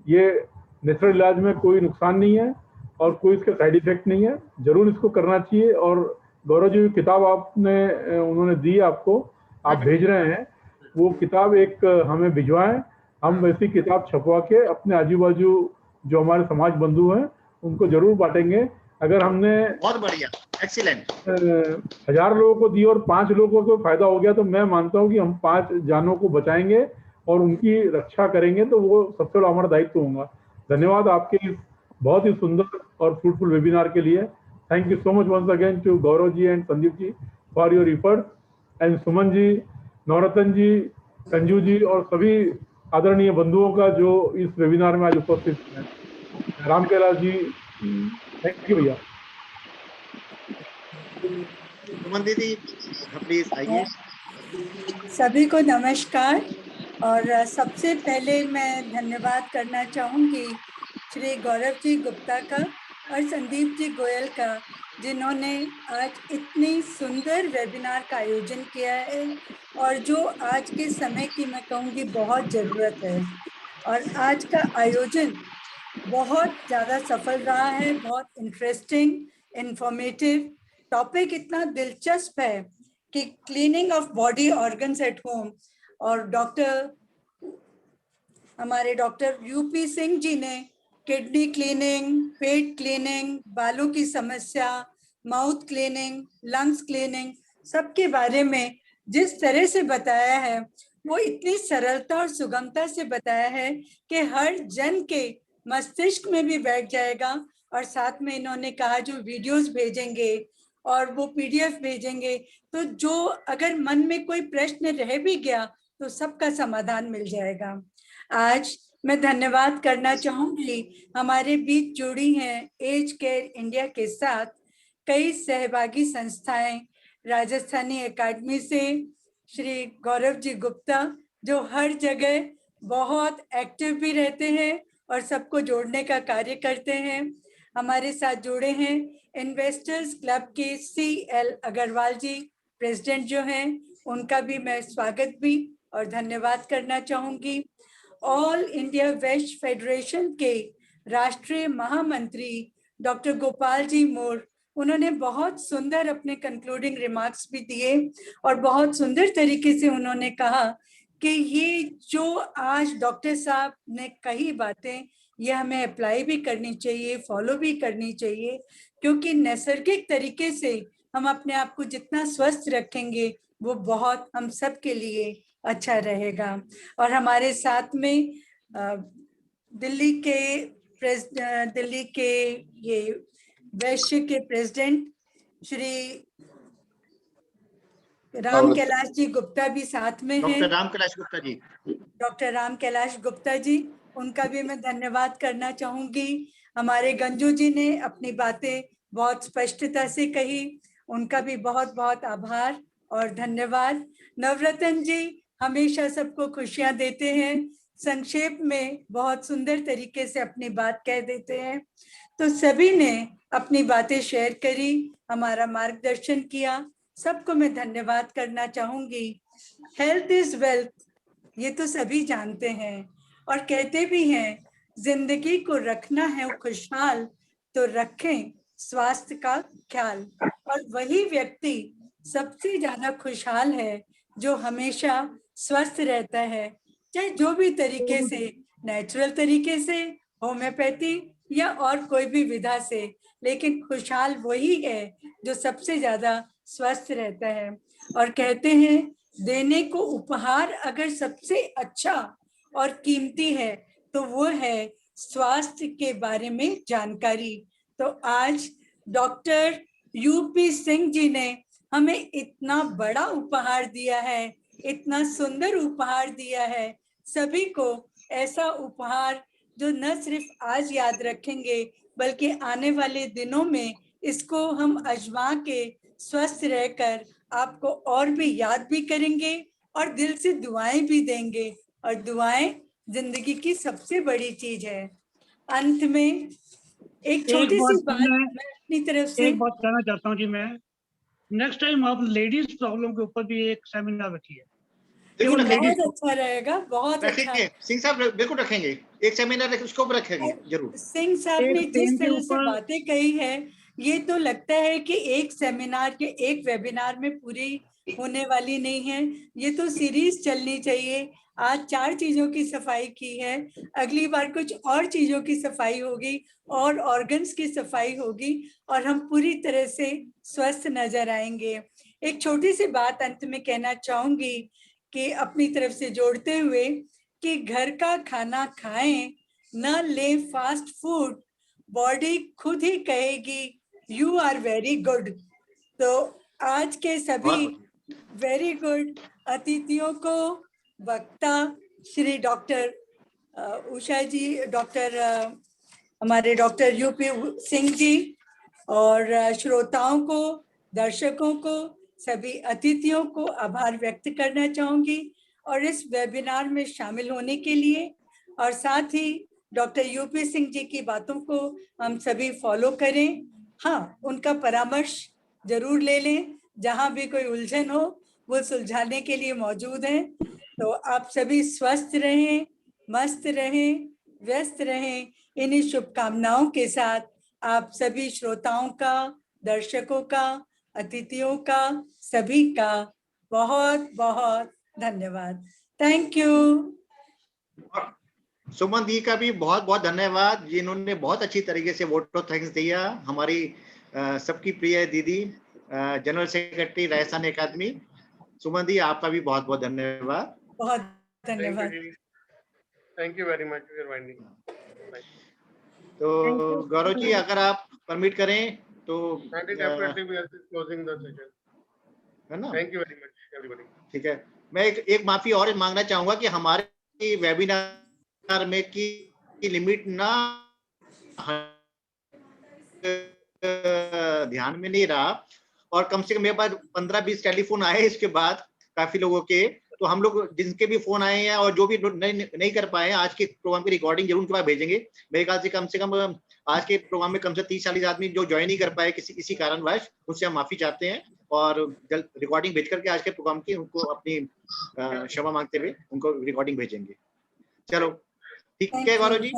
ये नेचुरल इलाज में कोई नुकसान नहीं है और कोई इसका साइड इफेक्ट नहीं है, जरूर इसको करना चाहिए। और गौरव जी किताब आपने उन्होंने दी आपको, आप भेज रहे हैं, वो किताब एक हमें भिजवाएं, हम वैसी किताब छपवा के अपने आजू बाजू जो हमारे समाज बंधु हैं उनको जरूर बांटेंगे। अगर हमने बहुत बढ़िया, एक्सीलेंट, 1000 लोगों को दी और 5 लोगों को फायदा हो गया, तो मैं मानता हूं कि हम 5 जानों को बचाएंगे और उनकी रक्षा करेंगे, तो वो सबसे बड़ा हमारा दायित्व होगा। धन्यवाद आपके इस बहुत ही सुंदर और फ्रूटफुल वेबिनार के लिए। Thank you so much once again to Gaurav ji and Sandeep ji for your effort, and Suman ji, Navratan ji, Sanju ji और सभी आदरणीय बंधुओं का जो इस वेबिनार में आज उपस्थित हैं। राम कैलाश जी, थैंक यू भैया। सुमन दीदी प्लीज आइए। सभी को नमस्कार, और सबसे पहले मैं धन्यवाद करना चाहूँगी श्री गौरव जी गुप्ता का और संदीप जी गोयल का, जिन्होंने आज इतनी सुंदर वेबिनार का आयोजन किया है और जो आज के समय की मैं कहूँगी बहुत ज़रूरत है। और आज का आयोजन बहुत ज़्यादा सफल रहा है, बहुत इंटरेस्टिंग, इंफॉर्मेटिव, टॉपिक इतना दिलचस्प है कि cleaning of body organs at home, और हमारे डॉक्टर यूपी सिंह जी ने किडनी क्लीनिंग, पेट क्लीनिंग, बालों की समस्या, माउथ क्लीनिंग, लंग्स क्लीनिंग, सबके बारे में जिस तरह से बताया है वो इतनी सरलता और सुगमता से बताया है कि हर जन के मस्तिष्क में भी बैठ जाएगा। और साथ में इन्होंने कहा जो वीडियोस भेजेंगे और वो पीडीएफ भेजेंगे, तो जो अगर मन में कोई प्रश्न रह भी गया तो सबका समाधान मिल जाएगा। आज मैं धन्यवाद करना चाहूंगी, हमारे बीच जुड़ी हैं एज केयर इंडिया के साथ कई सहभागी संस्थाएं, राजस्थानी एकेडमी से श्री गौरव जी गुप्ता जो हर जगह बहुत एक्टिव भी रहते हैं और सबको जोड़ने का कार्य करते हैं। हमारे साथ जुड़े हैं इन्वेस्टर्स क्लब के CL अग्रवाल जी, प्रेसिडेंट जो हैं, उनका भी मैं स्वागत भी और धन्यवाद करना चाहूंगी। ऑल इंडिया वेस्ट फेडरेशन के राष्ट्रीय महामंत्री डॉक्टर गोपाल जी मोर, उन्होंने बहुत सुंदर अपने कंक्लूडिंग रिमार्क्स भी दिए और बहुत सुंदर तरीके से उन्होंने कहा कि ये जो आज डॉक्टर साहब ने कही बातें, ये हमें अप्लाई भी करनी चाहिए, फॉलो भी करनी चाहिए, क्योंकि नैसर्गिक तरीके से हम अपने आप को जितना स्वस्थ रखेंगे वो बहुत हम सब के लिए अच्छा रहेगा। और हमारे साथ में दिल्ली के ये वैश्य के प्रेसिडेंट श्री राम कैलाश जी गुप्ता भी साथ में हैं। डॉक्टर राम कैलाश गुप्ता जी, डॉक्टर राम कैलाश गुप्ता जी, उनका भी मैं धन्यवाद करना चाहूंगी। हमारे गंजू जी ने अपनी बातें बहुत स्पष्टता से कही, उनका भी बहुत बहुत आभार और धन्यवाद। नवरत्न जी हमेशा सबको खुशियां देते हैं, संक्षेप में बहुत सुंदर तरीके से अपनी बात कह देते हैं। तो सभी ने अपनी बातें शेयर करी, हमारा मार्गदर्शन किया, सबको मैं धन्यवाद करना चाहूंगी। हेल्थ इज वेल्थ, ये तो सभी जानते हैं और कहते भी हैं, जिंदगी को रखना है खुशहाल तो रखें स्वास्थ्य का ख्याल। और वही व्यक्ति सबसे ज्यादा खुशहाल है जो हमेशा स्वस्थ रहता है, चाहे जो भी तरीके से, नेचुरल तरीके से, होम्योपैथी या और कोई भी विधा से, लेकिन खुशहाल वही है जो सबसे ज्यादा स्वस्थ रहता है। और कहते हैं, देने को उपहार अगर सबसे अच्छा और कीमती है तो वो है स्वास्थ्य के बारे में जानकारी। तो आज डॉक्टर यूपी सिंह जी ने हमें इतना बड़ा उपहार दिया है, इतना सुंदर उपहार दिया है। सभी को ऐसा उपहार जो न सिर्फ आज याद रखेंगे बल्कि आने वाले दिनों में इसको हम आजमा के स्वस्थ रहकर आपको और भी याद भी करेंगे और दिल से दुआएं भी देंगे। और दुआएं जिंदगी की सबसे बड़ी चीज है। अंत में एक छोटी सी बात मैं अपनी तरफ से एक बात कहना चाहता हूँ जी। मैं नेक्स्ट टाइम आप लेडीज प्रॉब्लम के ऊपर भी एक सेमिनार रखिए, बहुत अच्छा रहेगा, बहुत अच्छा। सिंह साहब बिल्कुल रखेंगे, एक सेमिनार उसको भी रखेंगे जरूर। सिंह साहब ने जिस तरह से बातें कही है, ये तो लगता है कि एक सेमिनार के एक वेबिनार में पूरी होने वाली नहीं है, ये तो सीरीज चलनी चाहिए। आज 4 चीजों की सफाई की है, अगली बार कुछ और चीजों की सफाई होगी और ऑर्गन्स की सफाई होगी और हम पूरी तरह से स्वस्थ नजर आएंगे। एक छोटी सी बात अंत में कहना चाहूंगी कि अपनी तरफ से जोड़ते हुए कि घर का खाना खाएं, न ले फास्ट फूड, बॉडी खुद ही कहेगी यू आर वेरी गुड। तो आज के सभी वेरी गुड अतिथियों को, वक्ता श्री डॉक्टर उषा जी, डॉक्टर हमारे डॉक्टर यूपी सिंह जी और श्रोताओं को, दर्शकों को, सभी अतिथियों को आभार व्यक्त करना चाहूंगी और इस वेबिनार में शामिल होने के लिए। और साथ ही डॉक्टर यूपी सिंह जी की बातों को हम सभी फॉलो करें। हाँ, उनका परामर्श जरूर ले लें, जहां भी कोई उलझन हो वो सुलझाने के लिए मौजूद हैं। तो आप सभी स्वस्थ रहें, मस्त रहें, व्यस्त रहें। इन्हीं शुभकामनाओं के साथ आप सभी श्रोताओं का, दर्शकों का, अतिथियों का, सभी का बहुत बहुत धन्यवाद। Thank you. सुमन दी का भी बहुत बहुत धन्यवाद, जिन्होंने बहुत अच्छी तरीके से वोट ऑफ थैंक्स दिया। हमारी सबकी प्रिय दीदी, जनरल सेक्रेटरी राजस्थान अकादमी। सुमन दी, आपका भी बहुत बहुत धन्यवाद। बहुत धन्यवाद। Thank you very much. तो गौरव जी, अगर आप परमिट करें तो क्लोजिंग द सेशन, है ना। Thank you very much everybody. ठीक है, मैं एक माफी और मांगना चाहूंगा कि हमारे वेबिनार में की लिमिट ना ध्यान में नहीं रहा और कम से कम मेरे पास 15-20 टेलीफोन आए इसके बाद काफी लोगों के। तो हम लोग जिनके भी फोन आए हैं और जो भी नहीं कर पाए हैं, आज के प्रोग्राम की रिकॉर्डिंग जरूर उनके पास भेजेंगे। मेरे ख्याल से कम आज के प्रोग्राम में कम से 30-40 आदमी जो ज्वाइन नहीं कर पाए किसी कारणवश, उससे हम माफी चाहते हैं और रिकॉर्डिंग भेज करके आज के प्रोग्राम की उनको अपनी क्षमा मांगते हुए उनको रिकॉर्डिंग भेजेंगे। चलो ठीक है गौरव जी।